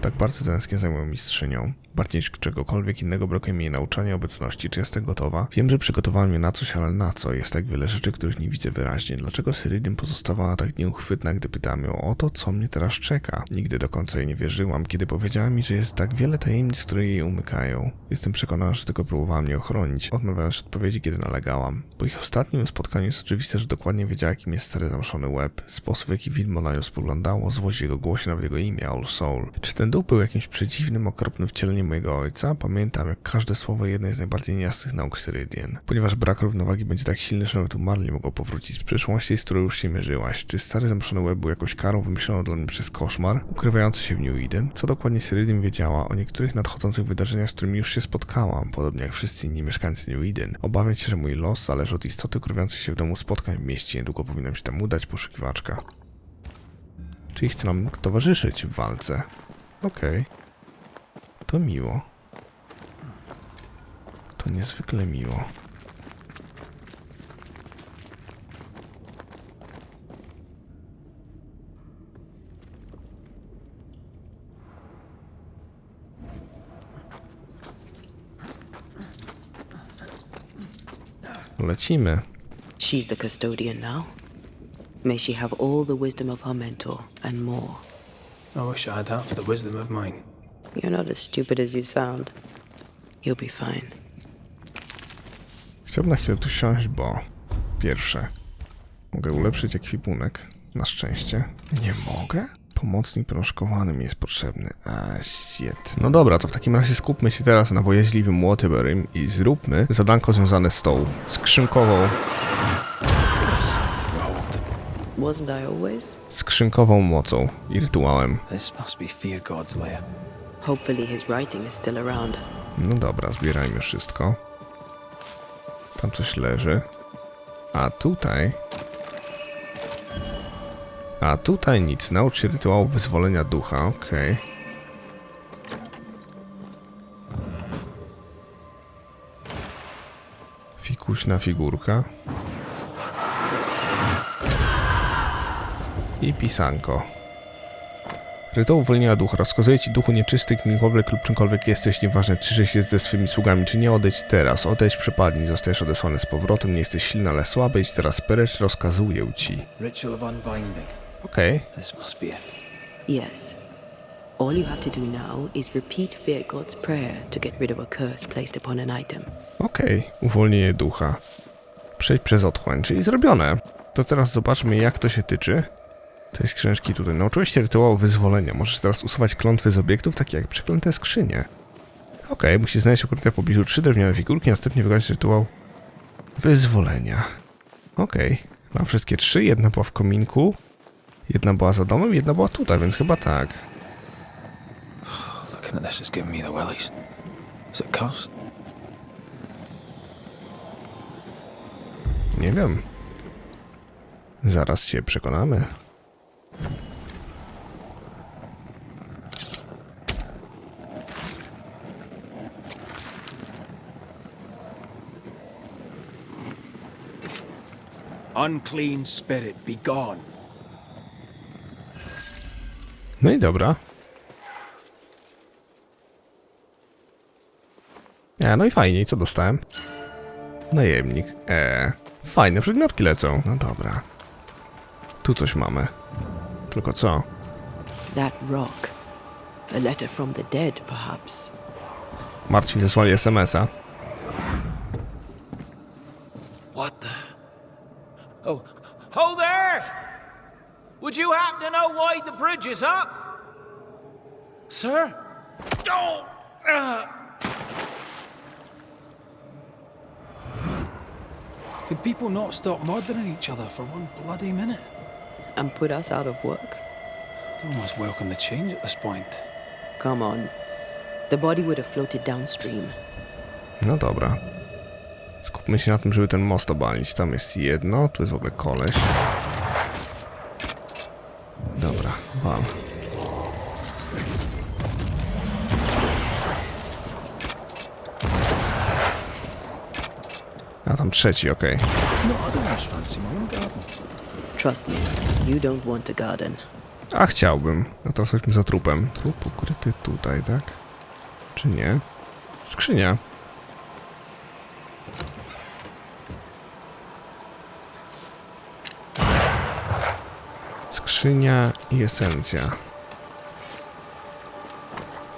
Tak bardzo tęsknię za moją mistrzynią. Bardziej niż czegokolwiek innego brakuje mi jej nauczania obecności. Czy jestem gotowa? Wiem, że przygotowała mnie na coś, ale na co? Jest tak wiele rzeczy, których nie widzę wyraźnie. Dlaczego Cyrilian pozostawała tak nieuchwytna, gdy pytałem ją o to, co mnie teraz czeka? Nigdy do końca jej nie wierzyłam, kiedy powiedziała mi, że jest tak wiele tajemnic, które jej umykają. Jestem przekonana, że tylko próbowała mnie ochronić, odmawiając odpowiedzi, kiedy nalegałam. Po ich ostatnim spotkaniu jest oczywiste, że dokładnie wiedziała, kim jest stary zamszony łeb. Sposób, w jaki widmo na nią spoglądało, złość w jego głosie, nawet jego imię, All Soul. Czy ten duch był jakimś przedziwnym, okropnym wcieleniem mojego ojca? Pamiętam, jak każde słowo jednej z najbardziej niejasnych nauk Cyrilian. Ponieważ brak równowagi będzie tak silny, że nawet umarli mogą powrócić z przyszłości, z którą już się mierzyłaś. Czy stary zamszony łeb był jakąś karą wymyśloną dla mnie przez koszmar, ukrywający się w New Eden? Co dokładnie Cyrilian wiedziała o niektórych nadchodzących wydarzeniach, z którymi już się spotkałam, podobnie jak wszyscy inni mieszkańcy New Eden. Obawiam się, że mój los zależy od istoty ukrywiącej się w domu spotkań w mieście. Niedługo powinnam się tam udać, poszukiwaczka. Czyli chce nam towarzyszyć w walce. Okej. To miło. To niezwykle miło. Lecimy. She's the custodian now. May she have all the wisdom of her mentor and more. I wish I'd have the wisdom of mine. You're not as stupid as you sound. You'll be fine. Chciałbym na chwilę tu siąść, bo pierwsze, mogę ulepszyć ekwipunek. Na szczęście. Nie mogę? Pomocnik proszkowany mi jest potrzebny. Shit. No dobra, to w takim razie skupmy się teraz na bojaźliwym Waterburym i zróbmy zadanko związane z tą skrzynkową... Wasn't I always? Skrzynkową mocą i rytuałem. This must be Fear God's lair. Hopefully his writing is still around. No dobra, zbierajmy wszystko. Tam coś leży. A tutaj nic. Naucz się rytuału wyzwolenia ducha. Okej. Fikuśna figurka. I pisanko. Rytuał uwolnienia ducha. Rozkazuje ci duchu nieczysty, kimkolwiek lub czymkolwiek jesteś, nieważne czy żyjesz jest ze swymi sługami, czy nie, odejdź teraz. Odejdź, przepadnij, zostajesz odesłany z powrotem, nie jesteś silny, ale słaby, idź teraz precz, rozkazuję ci. Ritual of unbinding. Okej. This must be it. Yes. All you have to do now is repeat Fear God's prayer to get rid of a curse placed upon an item. Okej. Uwolnienie ducha. Przejdź przez otchłań, czyli zrobione. To teraz zobaczmy, jak to się tyczy. To jest książki tutaj. Nauczyłeś się rytuału wyzwolenia. Możesz teraz usuwać klątwy z obiektów, takie jak przeklęte skrzynie. Okej, musisz znaleźć ukryte w pobliżu 3 drewniane figurki, następnie wykonać rytuał wyzwolenia. Okej. Mam wszystkie 3. Jedna była w kominku, jedna była za domem, jedna była tutaj, więc chyba tak. Looking at this is giving me the willies. Is it cursed? Nie wiem. Zaraz się przekonamy. Unclean spirit, be gone. No i dobra. No i fajnie, co dostałem? Najemnik. Fajne przedmiotki lecą. No dobra. Tu coś mamy. Tylko co? That rock. A letter from the dead, perhaps. Martwi wysłali SMS-a. What the? Oh, ho there! Would you happen to know why the bridge is up? Sir? Oh! Could people not stop murdering each other for one bloody minute? And put us out of work? I'd almost welcome the change at this point. Come on. The body would have floated downstream. No dobra. Skupmy się na tym, żeby ten most obalić. Tam jest jedno, tu jest w ogóle koleś. Dobra, wal. A tam trzeci, okej. No, I don't much fancy my own garden. Trust me, you don't want a garden. A chciałbym. No to chodźmy za trupem. Trup ukryty tutaj, tak? Czy nie? Skrzynia. Skrzynia i esencja.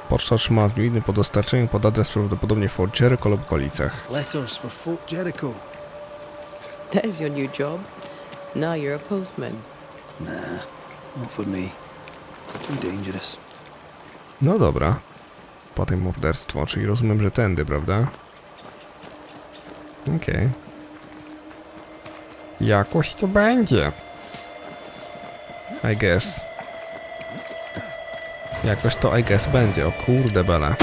Poczta otrzymała w New po dostarczeniu pod adres prawdopodobnie Fort Jericho lub okolicach. Letters for Fort Jericho. There's your new job. Now you're a postman. Nah, not for me. Too dangerous. No dobra. Potem morderstwo, czyli rozumiem, że tędy, prawda? Okej. Jakoś to będzie. I guess. Jakoś to I guess będzie. O kurde bele.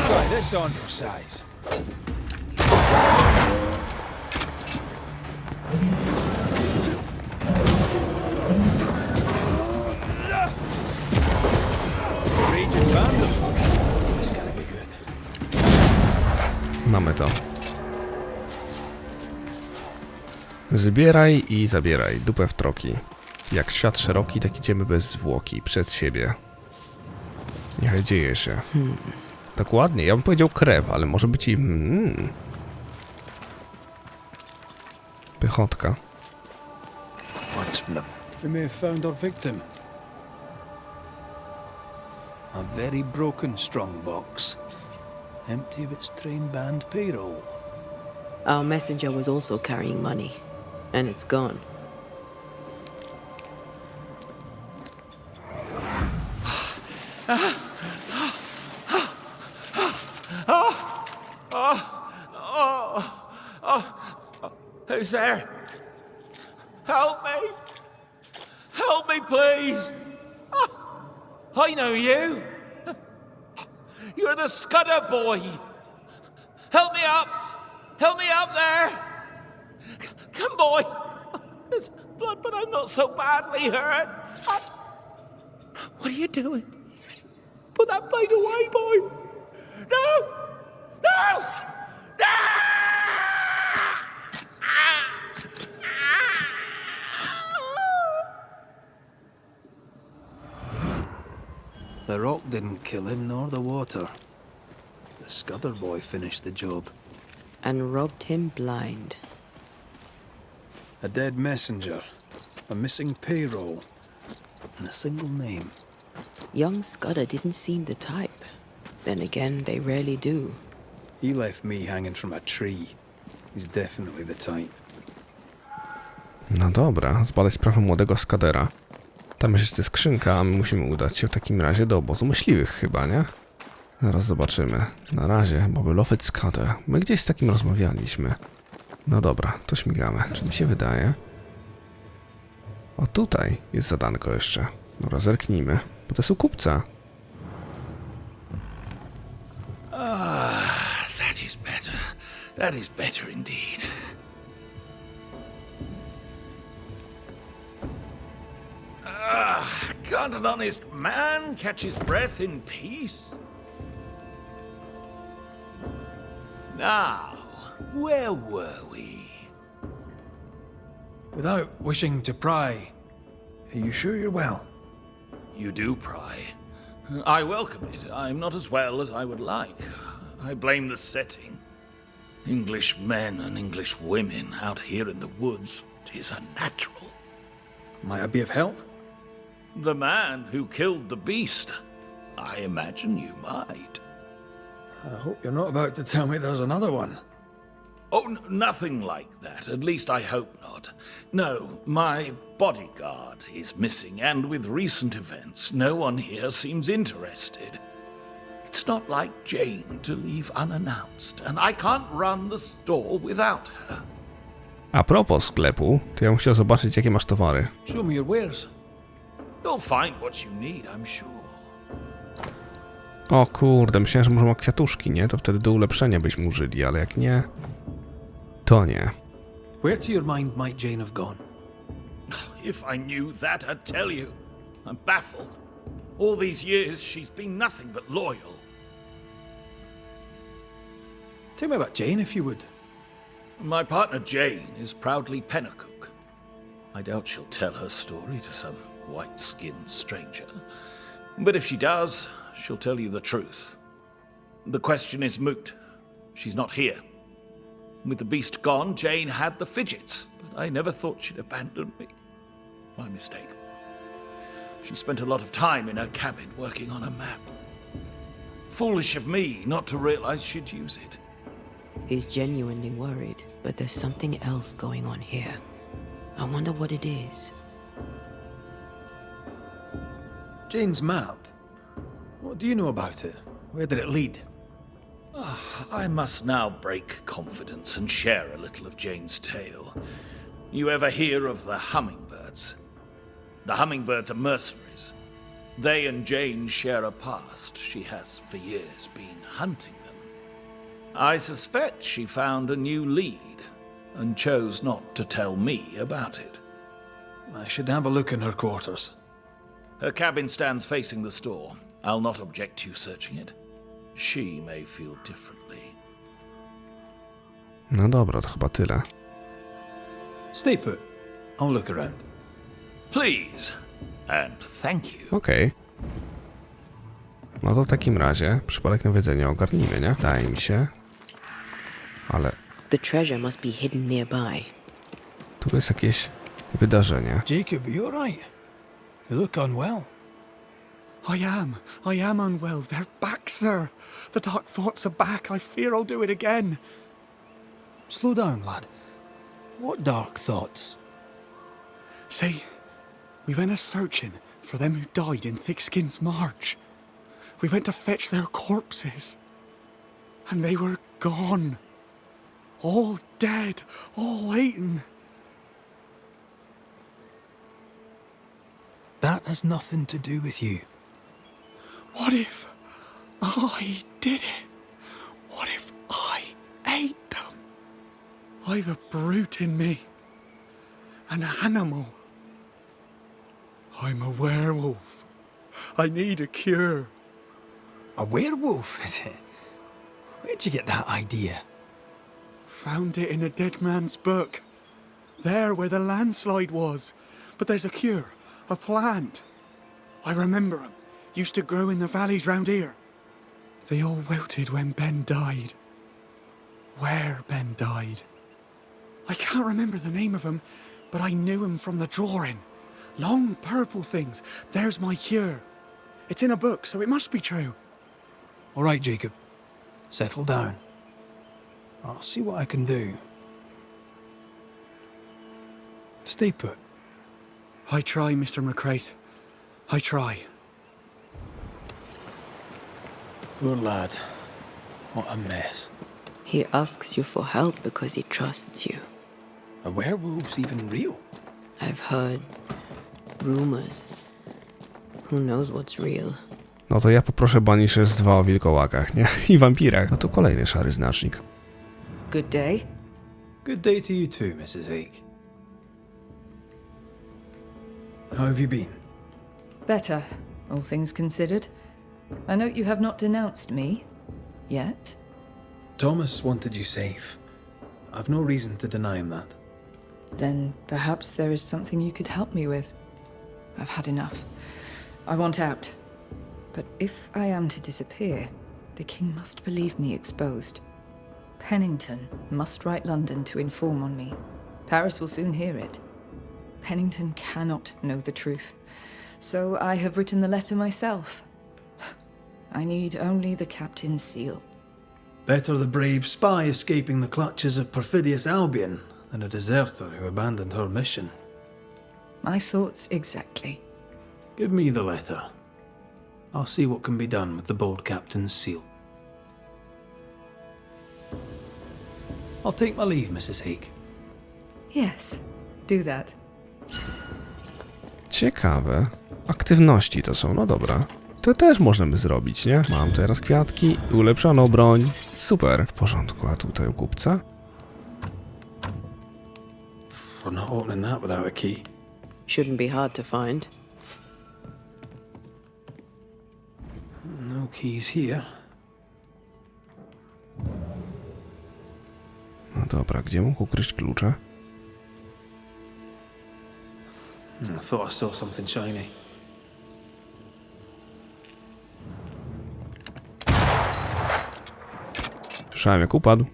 Try this on for size. Raging vandal. This gotta be good. Mamy to. Zbieraj i zabieraj. Dupę w troki. Jak świat szeroki, tak idziemy bez zwłoki. Przed siebie. Niechaj dzieje się. Tak ładnie. Ja bym powiedział krew, ale może być i... Pychotka. Words from them. They may have found our victim. A very broken strongbox. Empty of its train band payroll. Our messenger was also carrying money, and it's gone. Who's there? Help me! Help me, please! I know you! You're the Scudder boy! Help me up! Help me up there! Come, boy! There's blood, but I'm not so badly hurt. What are you doing? Put that blade away, boy! No! No! No! The rock didn't kill him, nor the water. The Scudder boy finished the job. And robbed him blind. A dead messenger, a missing payroll, and a single name. Young Scudder didn't seem the type. Then again, they rarely do. He left me hanging from a tree. He's definitely the type. No dobra, zbadać sprawę młodego Scudera. Tam jest skrzynka, a my musimy udać się w takim razie do obozu myśliwych chyba, nie? Zaraz zobaczymy. Na razie, bo Beloved Scudder. My gdzieś z takim rozmawialiśmy. No dobra, to śmigamy. Czy mi się wydaje? O, tutaj jest zadanko jeszcze. Dobra, zerknijmy. Bo to jest u kupca. That is better. That is better indeed. Can't an honest man catch his breath in peace? Now, where were we? Without wishing to pry, are you sure you're well? You do pry. I welcome it. I'm not as well as I would like. I blame the setting. English men and English women out here in the woods. 'Tis unnatural. Might I be of help? The man who killed the beast. I imagine you might. I hope you're not about to tell me there's another one. Oh, nothing like that. At least I hope not. No, my bodyguard is missing, and with recent events, no one here seems interested. It's not like Jane to leave unannounced, and I can't run the store without her. A propos sklepu, to ja bym chciał zobaczyć, jakie masz towary. Show me your wares. You'll find what you need, I'm sure. O kurde, myślałem, że może ma kwiatuszki, nie? To wtedy do ulepszenia byśmy użyli, ale jak nie, to nie. Where to your mind might Jane have gone? If I knew that, I'd tell you. I'm baffled. All these years, she's been nothing but loyal. Tell me about Jane, if you would. My partner Jane is proudly Pennacook. I doubt she'll tell her story to some white-skinned stranger. But if she does, she'll tell you the truth. The question is moot. She's not here. With the beast gone, Jane had the fidgets, but I never thought she'd abandon me. My mistake. She spent a lot of time in her cabin working on a map. Foolish of me not to realize she'd use it. He's genuinely worried, but there's something else going on here. I wonder what it is. Jane's map. What do you know about it? Where did it lead? I must now break confidence and share a little of Jane's tale. You ever hear of the hummingbirds? The hummingbirds are mercenaries. They and Jane share a past. She has, for years, been hunting them. I suspect she found a new lead and chose not to tell me about it. I should have a look in her quarters. Her cabin stands facing the store. I'll not object to you searching it. She may feel differently. No dobra, to chyba tyle. Stay put. I'll look around. Please, and thank you. Okej. No to w takim razie przypadek nawiedzenia ogarnijmy, nie? Wydaje mi się. Ale The treasure must be hidden nearby. tu jest jakieś wydarzenie. Jacob, you alright? You look unwell. I am unwell. They're back, sir. The dark thoughts are back. I fear I'll do it again. Slow down, lad. What dark thoughts? See, we went a-searching for them who died in Thickskin's March. We went to fetch their corpses. And they were gone. All dead, all eaten. That has nothing to do with you. What if I did it? What if I ate them? I've a brute in me. An animal. I'm a werewolf. I need a cure. A werewolf, is it? Where'd you get that idea? Found it in a dead man's book. There where the landslide was. But there's a cure, a plant. I remember 'em. Used to grow in the valleys round here. They all wilted when Ben died. Where Ben died. I can't remember the name of 'em, but I knew 'em from the drawing. Long purple things. There's my cure. It's in a book, so it must be true. All right, Jacob. Settle down. I'll see what I can do. Stay put. I try, Mr. McCraith. I try. Poor lad. What a mess. He asks you for help because he trusts you. Are werewolves even real? I've heard rumors. Who knows what's real? No to ja poproszę Banishers 2 o wilkołakach, nie? I wampirach. No to kolejny szary znacznik. Good day. Good day to you too, Mrs. Ake. How have you been? Better, all things considered. I note you have not denounced me. Yet. Thomas wanted you safe. I've no reason to deny him that. Then perhaps there is something you could help me with. I've had enough. I want out. But if I am to disappear, the king must believe me exposed. Pennington must write London to inform on me. Paris will soon hear it. Pennington cannot know the truth. So I have written the letter myself. I need only the captain's seal. Better the brave spy escaping the clutches of perfidious Albion than a deserter who abandoned her mission. My thoughts exactly. Give me the letter. I'll see what can be done with the bold captain's seal. I'll take my leave, Mrs. Ake. Yes, do that. Ciekawe. Aktywności to są, no dobra. To też możemy zrobić, nie? Mam teraz kwiatki, ulepszoną broń. Super. W porządku, a tutaj u kupca? We're not opening that without a key. Shouldn't be hard to find. No keys here. Dobra, gdzie mógł ukryć klucze? I thought I saw something shiny. Słyszałem, jak upadł.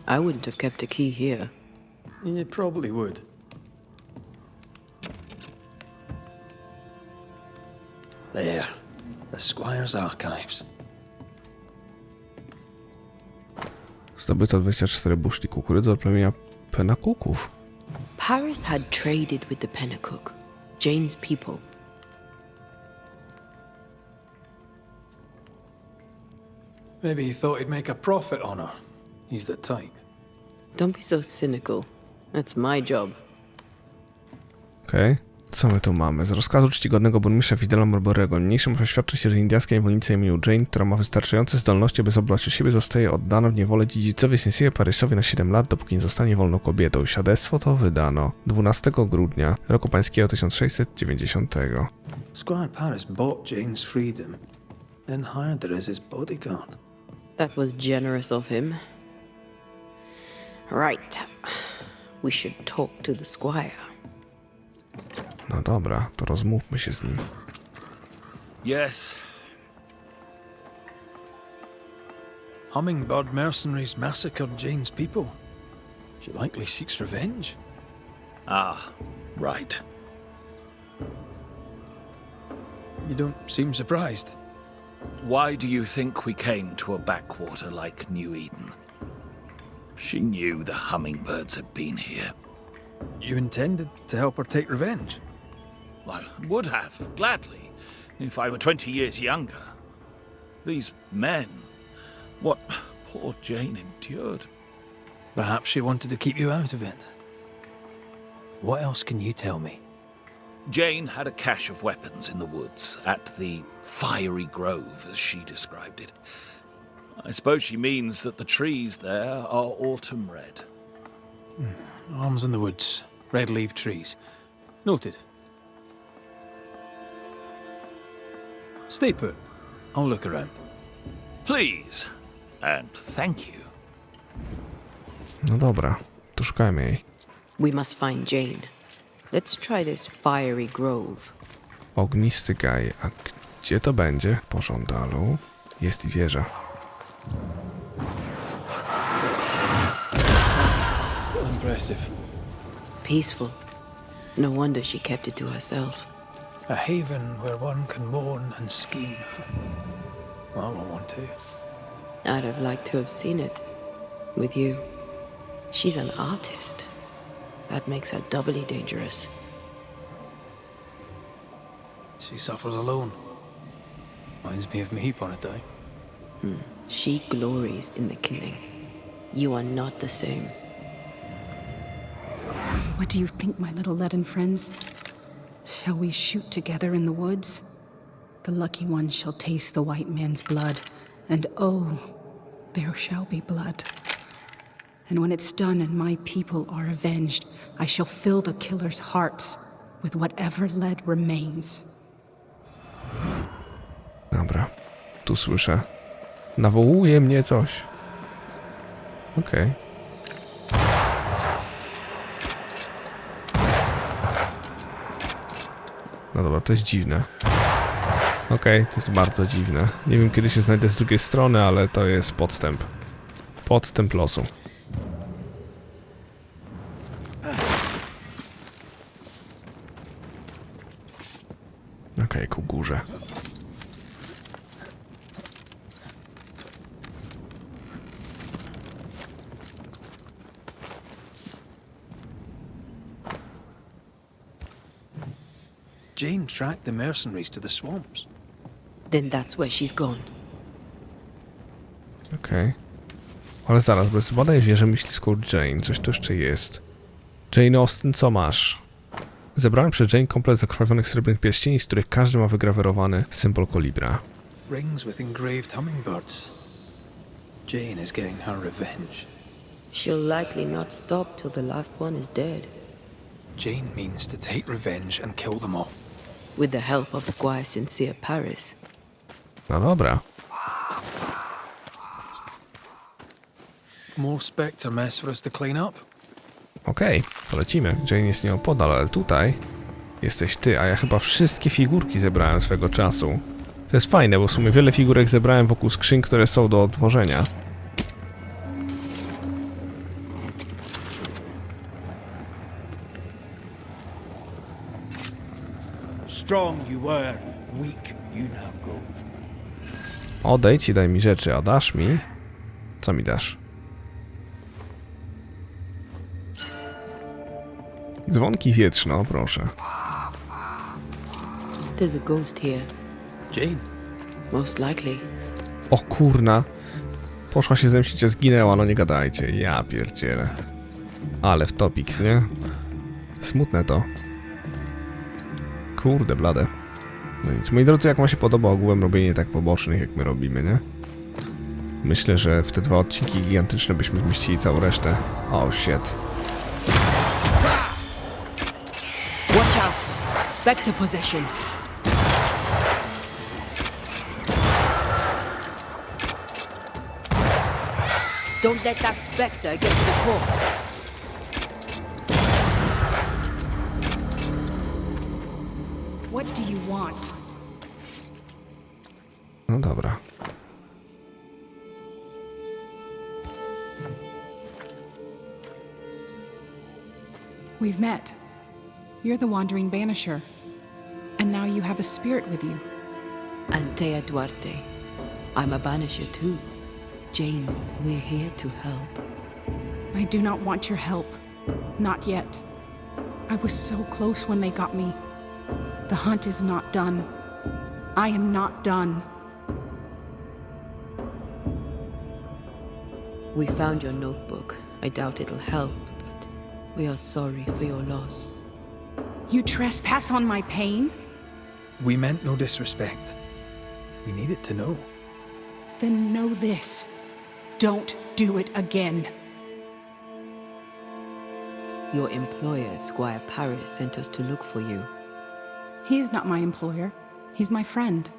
I wouldn't have kept a key here. You probably would. There. The Squire's archives. Zdobyto 24 buszki kukurydzy od plemienia Penakuków. Paris had traded with the Pennacook, Jane's people. Maybe he thought he'd make a profit on her. He's the type. Don't be so cynical. That's my job. Okej. Co my tu mamy? Z rozkazu czcigodnego burmistrza Fidela Marborego. Niniejszym oświadczy się, że indyjska niewolnica imieniu Jane, która ma wystarczające zdolności, aby zabrać o siebie, zostaje oddana w niewolę dziedzicowi Sensei Parisowi na 7 lat, dopóki nie zostanie wolną kobietą. Świadectwo to wydano 12 grudnia roku pańskiego 1690. Squire Paris bought Jane's freedom, then hired her as his bodyguard. That was generous of him. Right. We should talk to the squire. No dobra, to rozmówmy się z nim. Yes. Hummingbird mercenaries massacred Jane's people. She likely seeks revenge. Ah, right. You don't seem surprised. Why do you think we came to a backwater like New Eden? She knew the hummingbirds had been here. You intended to help her take revenge? I would have, gladly, if I were 20 years younger. These men, what poor Jane endured. Perhaps she wanted to keep you out of it. What else can you tell me? Jane had a cache of weapons in the woods, at the fiery grove, as she described it. I suppose she means that the trees there are autumn red. Arms in the woods, red-leaved trees. Noted. Stay put. I'll look around. Please, and thank you. No dobra, to szukajmy jej. We must find Jane. Let's try this fiery grove. Ognisty gaj. A gdzie to będzie? W pożądalu. Jest i wieża. Still impressive. Peaceful. No wonder she kept it to herself. A haven where one can mourn and scheme. Well, I won't want to. I'd have liked to have seen it. With you. She's an artist. That makes her doubly dangerous. She suffers alone. Reminds me of me upon a time. She glories in the killing. You are not the same. What do you think, my little leaden friends? Shall we shoot together in the woods? The lucky one shall taste the white man's blood, and oh, there shall be blood. And when it's done and my people are avenged, I shall fill the killer's hearts with whatever lead remains. Dobra, tu słyszę. Nawołuje mnie coś. Okej. No dobra, to jest dziwne. Okej, to jest bardzo dziwne. Nie wiem, kiedy się znajdę z drugiej strony, ale to jest podstęp. Podstęp losu. Okej, ku górze. Jane tracked the mercenaries to the swamps. Then that's where she's gone. Okej. Ale zaraz, bez badaj wierzę myśliską Jane. Coś tu jeszcze jest. Jane Austen, co masz? Zebrałem przez Jane komplet zakrwawionych srebrnych pierścieni, z których każdy ma wygrawerowany symbol kolibra. Rings with engraved hummingbirds. Jane is getting her revenge. She'll likely not stop till the last one is dead. Jane means to take revenge and kill them all. With the help of Squire Sincere Paris. No dobra. More spectre mess for us to clean up? Okej, polecimy. Jane jest nieopodal, ale tutaj jesteś ty, a ja chyba wszystkie figurki zebrałem swego czasu. To jest fajne, bo w sumie wiele figurek zebrałem wokół skrzyń, które są do otworzenia. Strong you were, weak you now go. Odejdź i daj mi rzeczy, a dasz mi? Co mi dasz? Dzwonki wietrzno, proszę. There's a ghost here. Jane? Most likely. O kurna. Poszła się zemścić, a zginęła, no nie gadajcie. Ja pierdzielę. Ale w topiks, nie? Smutne to. Kurde blade. No nic, moi drodzy, jak wam się podoba ogółem robienie tak pobocznych, jak my robimy, nie? Myślę, że w te 2 odcinki gigantyczne byśmy zmieścili całą resztę. Oh shit. Watch out! Spectre possession. Don't let that spectre get to the corpse. What do you want? No dobra. We've met. You're the wandering banisher. And now you have a spirit with you. Anteę Duarte. I'm a banisher too. Jane, we're here to help. I do not want your help. Not yet. I was so close when they got me. The hunt is not done. I am not done. We found your notebook. I doubt it'll help, but we are sorry for your loss. You trespass on my pain? We meant no disrespect. We needed to know. Then know this. Don't do it again. Your employer, Squire Paris, sent us to look for you. He is not my employer. He's my friend.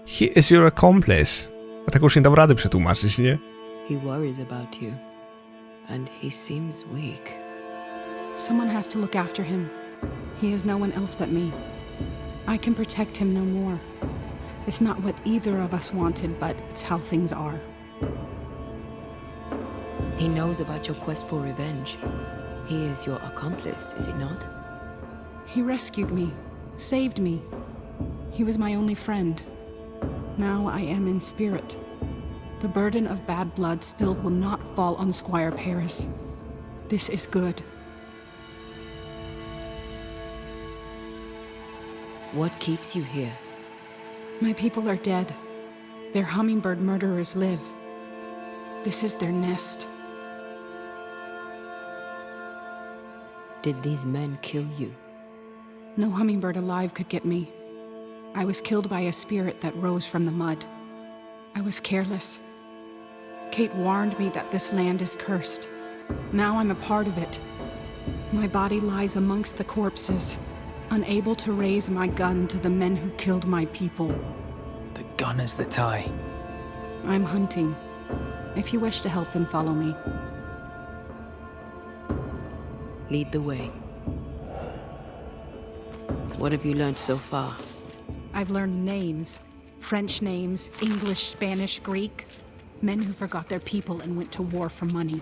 He is your accomplice. A tak już nie dam rady przetłumaczyć, nie? He worries about you. And he seems weak. Someone has to look after him. He has no one else but me. I can protect him no more. It's not what either of us wanted, but it's how things are. He knows about your quest for revenge. He is your accomplice, is he not? He rescued me, saved me. He was my only friend. Now I am in spirit. The burden of bad blood spilled will not fall on Squire Paris. This is good. What keeps you here? My people are dead. Their hummingbird murderers live. This is their nest. Did these men kill you? No hummingbird alive could get me. I was killed by a spirit that rose from the mud. I was careless. Kate warned me that this land is cursed. Now I'm a part of it. My body lies amongst the corpses, unable to raise my gun to the men who killed my people. The gun is the tie. I'm hunting. If you wish to help, then follow me. Lead the way. What have you learned so far? I've learned names. French names, English, Spanish, Greek. Men who forgot their people and went to war for money.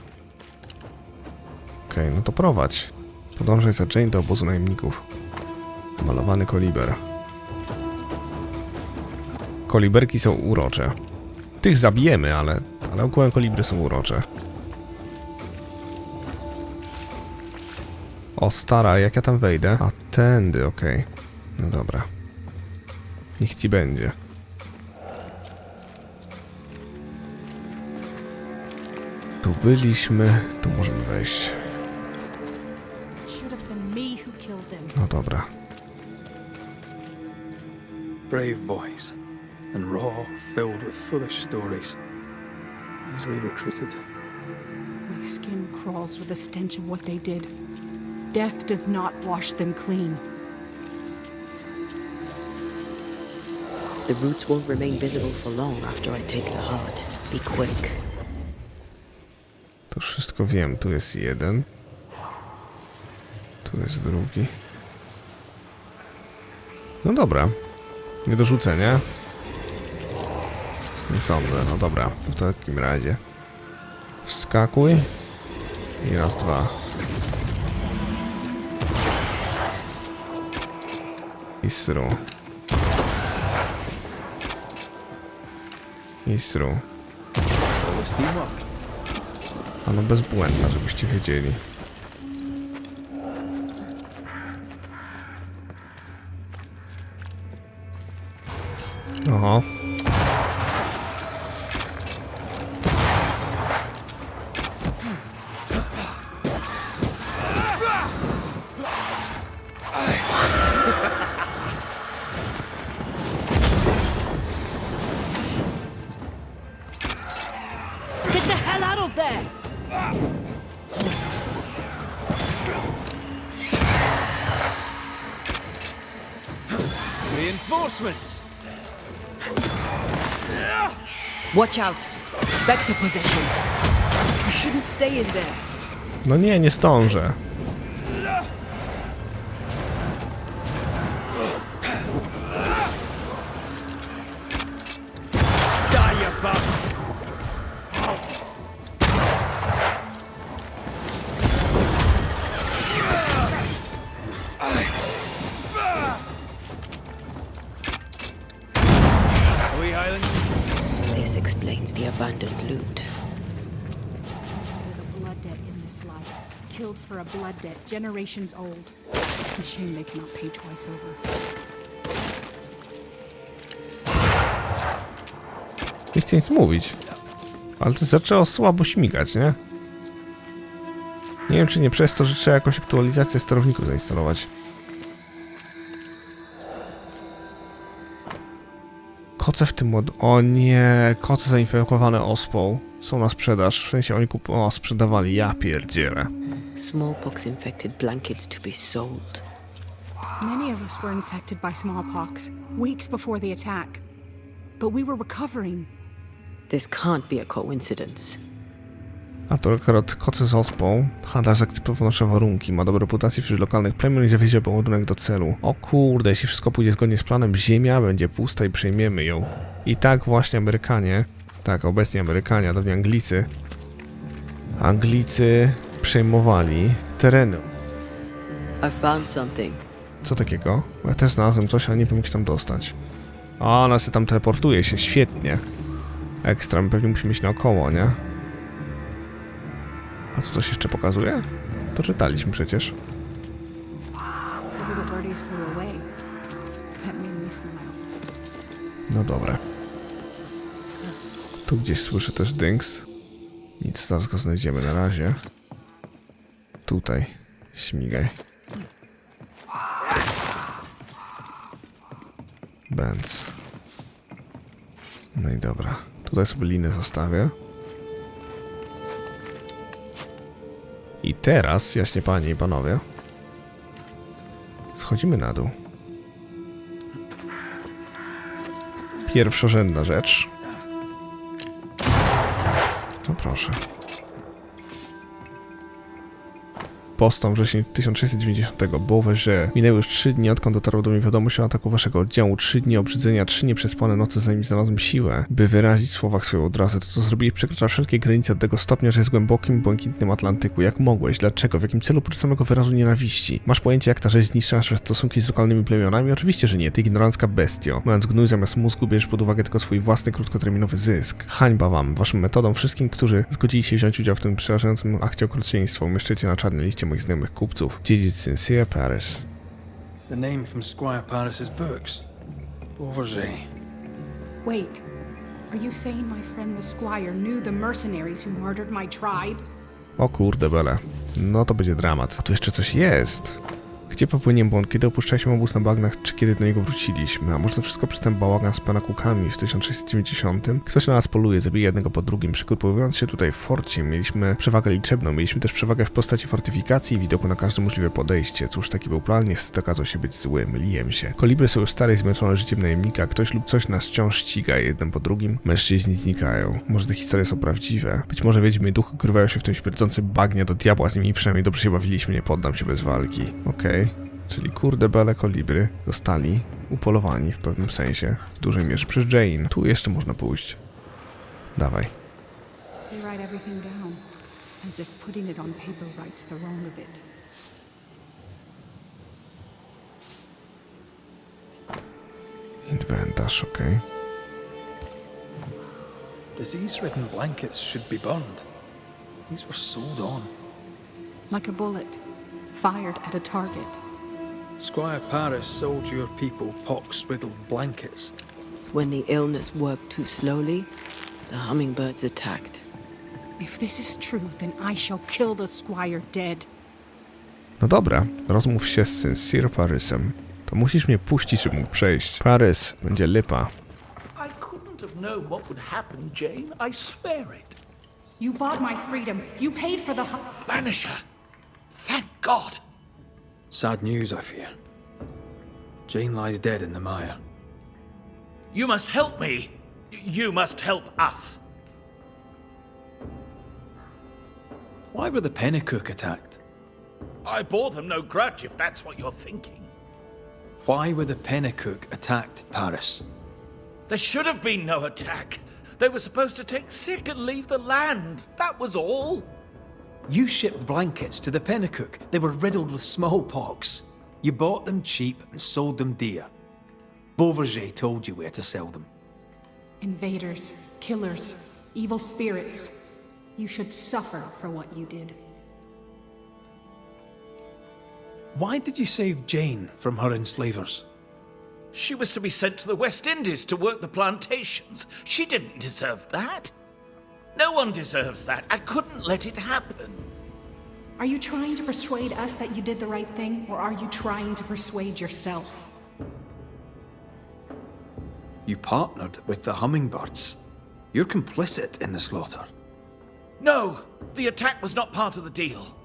Okej, no to prowadź. Podążaj za Jane do obozu najemników. Malowany koliber. Koliberki są urocze. Tych zabijemy, ale ogółem kolibry są urocze. O stara, jak ja tam wejdę? A tędy, okej. No dobra. Niech ci będzie. Tu byliśmy, tu możemy wejść. No dobra. Brave boys. And raw, filled with foolish stories. Easily recruited. My skin crawls with the stench of what they did. Death does not wash them clean. The roots won't remain visible for long after I take the heart. Be quick. To wszystko wiem. Tu jest jeden. Tu jest drugi. No dobra. Nie do rzucenia. Nie sądzę. No dobra. W takim razie. Wskakuj. I raz, dwa. I sru. I sru. A no bezbłędna, żebyście wiedzieli. Oho. Get the hell out of there! Reinforcements! Watch out! Spectre possession! You shouldn't stay in there! No nie, nie zdążę. Die, you bastard! Are we Highland? This explains the abandoned loot. The blood debt in this life. Killed for a blood debt generations old. A shame they cannot pay twice over. Nie chcę nic mówić. Ale to zaczęło słabo śmigać, nie? Nie wiem, czy nie przez to, że trzeba jakąś aktualizację sterowników zainstalować. Koce w tym mod... O nie, koce zainfekowane ospą są na sprzedaż. W sensie oni sprzedawali, ja pierdzielę. Smallpox infected blankets to be sold. Many of us were infected by smallpox weeks before the attack. But we were recovering. This can't be a coincidence. A to akurat koce z ospą. Handlarz zaakceptował nasze warunki. Ma dobrą reputację wśród lokalnych plemion i zawiezie ładunek do celu. O kurde, jeśli wszystko pójdzie zgodnie z planem, ziemia będzie pusta i przejmiemy ją. I tak właśnie Amerykanie, tak obecnie Amerykanie, a dawniej Anglicy przejmowali tereny. I found something. Co takiego? Ja też znalazłem coś, ale nie wiem jak się tam dostać. A, ona się tam teleportuje się, świetnie. Ekstra, my pewnie musimy iść naokoło, nie? A tu coś jeszcze pokazuje? To czytaliśmy przecież. No dobra. Tu gdzieś słyszę też dynks. Nic, zaraz go znajdziemy na razie. Tutaj. Śmigaj. Benz. No i dobra. Tutaj sobie linę zostawię. I teraz, jaśnie panie i panowie, schodzimy na dół. Pierwszorzędna rzecz. No proszę. Postom września 1690. Było, że minęły już 3 dni, odkąd dotarła do mnie wiadomość o ataku waszego oddziału. 3 dni obrzydzenia, 3 nieprzespane noce, zanim znalazłem siłę, by wyrazić w słowach swoją odrazę. To, co zrobiłeś, przekracza wszelkie granice do tego stopnia, że jest głębokim, błękitnym Atlantyku. Jak mogłeś? Dlaczego? W jakim celu? Prócz samego wyrazu nienawiści. Masz pojęcie, jak ta rzecz zniszczyła nasze stosunki z lokalnymi plemionami? Oczywiście, że nie. Ty ignorancka bestio. Mając gnój zamiast mózgu, bierzesz pod uwagę tylko swój własny, krótkoterminowy zysk. Hańba wam, waszym metodom, wszystkim, którzy zgodzili się wziąć udział w tym przerażającym akcie okrucieństwa. Umieszczycie na czarnej liście moich znajomych kupców. Dziedzic Sincere Paris. The name from Squire Paris's books. Beauvais. Wait, are you saying my friend the squire knew the mercenaries who murdered my tribe? O kurde bele. No to będzie dramat. A tu jeszcze coś jest. Gdzie popełniłem błąd? Kiedy opuszczaliśmy obóz na bagnach, czy kiedy do niego wróciliśmy? A może to wszystko przez ten bałagan z panakukami w 1690? Ktoś na nas poluje, zabija jednego po drugim. Przygotowując się tutaj w forcie, mieliśmy przewagę liczebną, mieliśmy też przewagę w postaci fortyfikacji i widoku na każde możliwe podejście. Cóż, taki był plan, niestety okazał się być zły, myliłem się. Kolibry są już stare i zmęczone życiem najemnika, ktoś lub coś nas wciąż ściga jeden po drugim. Mężczyźni znikają. Może te historie są prawdziwe? Być może wiedźmy i duchy ukrywają się w tym śmierdzącym bagnie, do diabła z nimi przynajmniej dobrze się bawiliśmy, nie poddam się bez walki. Okej. Czyli kurde bele kolibry zostali upolowani w pewnym sensie, w dużej mierze przez Jane. Tu jeszcze można pójść. Dawaj. They write everything down, as if putting it on paper rights the wrong of it. Inwentarz, okej. Disease-ridden blankets should be burned. These were sold on. Like a bullet, fired at a target. Squire Paris sold your people pox-riddled blankets. When the illness worked too slowly, the hummingbirds attacked. If this is true, then I shall kill the squire dead. No dobra, rozmów się z Sir Parysem. To musisz mnie puścić, żeby mógł przejść. Parys, będzie lipa. I couldn't have known what would happen, Jane. I swear it. You bought my freedom. You paid for the Banisher! Thank God! Sad news, I fear. Jane lies dead in the mire. You must help me. You must help us. Why were the Pennycook attacked? I bore them no grudge, if that's what you're thinking. Why were the Pennycook attacked, Paris? There should have been no attack. They were supposed to take sick and leave the land. That was all. You shipped blankets to the Pennycook. They were riddled with smallpox. You bought them cheap and sold them dear. Beauverger told you where to sell them. invaders, killers, evil spirits. You should suffer for what you did. Why did you save Jane from her enslavers? She was to be sent to the West Indies to work the plantations. She didn't deserve that. No one deserves that. I couldn't let it happen. Are you trying to persuade us that you did the right thing, or are you trying to persuade yourself? You partnered with the hummingbirds. You're complicit in the slaughter. No, the attack was not part of the deal.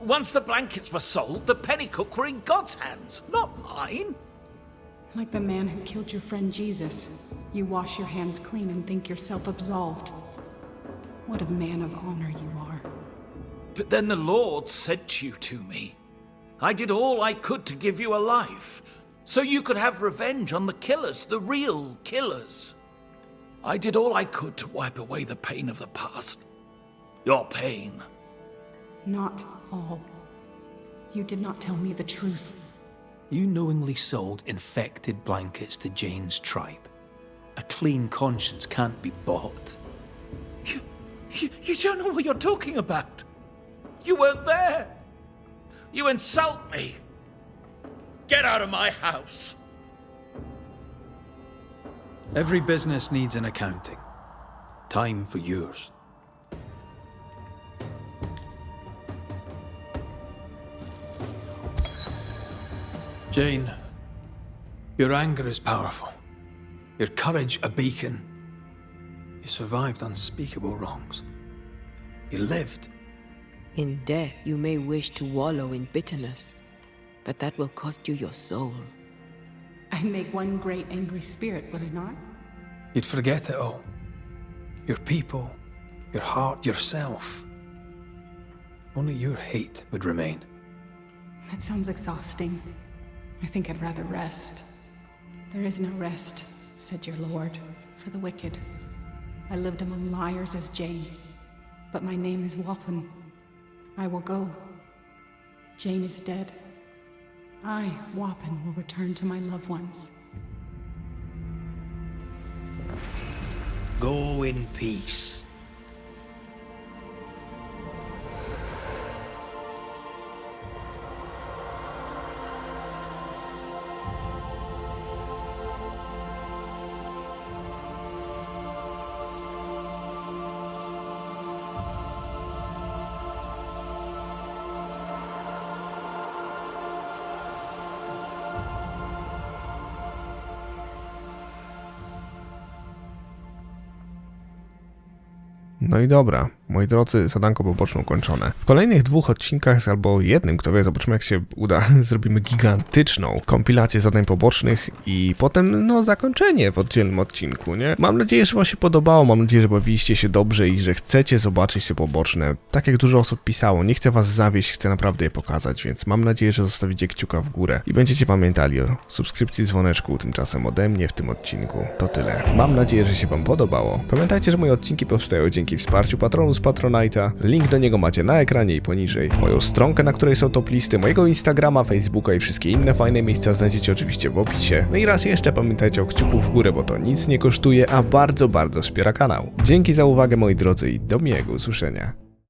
Once the blankets were sold, the Pennycook were in God's hands, not mine. Like the man who killed your friend Jesus, you wash your hands clean and think yourself absolved. What a man of honor you are. But then the Lord sent you to me. I did all I could to give you a life, so you could have revenge on the killers, the real killers. I did all I could to wipe away the pain of the past. Your pain. Not all. You did not tell me the truth. You knowingly sold infected blankets to Jane's tribe. A clean conscience can't be bought. You don't know what you're talking about. You weren't there. You insult me. Get out of my house. Every business needs an accounting. Time for yours. Jane, your anger is powerful. Your courage a beacon. You survived unspeakable wrongs. You lived. In death, you may wish to wallow in bitterness, but that will cost you your soul. I make one great angry spirit, would I not? You'd forget it all. Your people, your heart, yourself. Only your hate would remain. That sounds exhausting. I think I'd rather rest. There is no rest, said your lord, for the wicked. I lived among liars as Jane, but my name is Wappen. I will go. Jane is dead. I, Wappen, will return to my loved ones. Go in peace. No i dobra, moi drodzy, zadanko poboczne ukończone. W kolejnych 2 odcinkach, albo jednym, kto wie, zobaczymy jak się uda, zrobimy gigantyczną kompilację zadań pobocznych i potem, no, zakończenie w oddzielnym odcinku, nie? Mam nadzieję, że wam się podobało, mam nadzieję, że bawiliście się dobrze i że chcecie zobaczyć te poboczne. Tak jak dużo osób pisało, nie chcę was zawieść, chcę naprawdę je pokazać, więc mam nadzieję, że zostawicie kciuka w górę i będziecie pamiętali o subskrypcji, dzwoneczku. Tymczasem ode mnie w tym odcinku to tyle. Mam nadzieję, że się wam podobało. Pamiętajcie, że moje odcinki powstają dzięki wsparciu patronów z Patronite'a. Link do niego macie na ekranie i poniżej. Moją stronkę, na której są top listy, mojego Instagrama, Facebooka i wszystkie inne fajne miejsca znajdziecie oczywiście w opisie. No i raz jeszcze pamiętajcie o kciuku w górę, bo to nic nie kosztuje, a bardzo, bardzo wspiera kanał. Dzięki za uwagę, moi drodzy, i do miłego usłyszenia.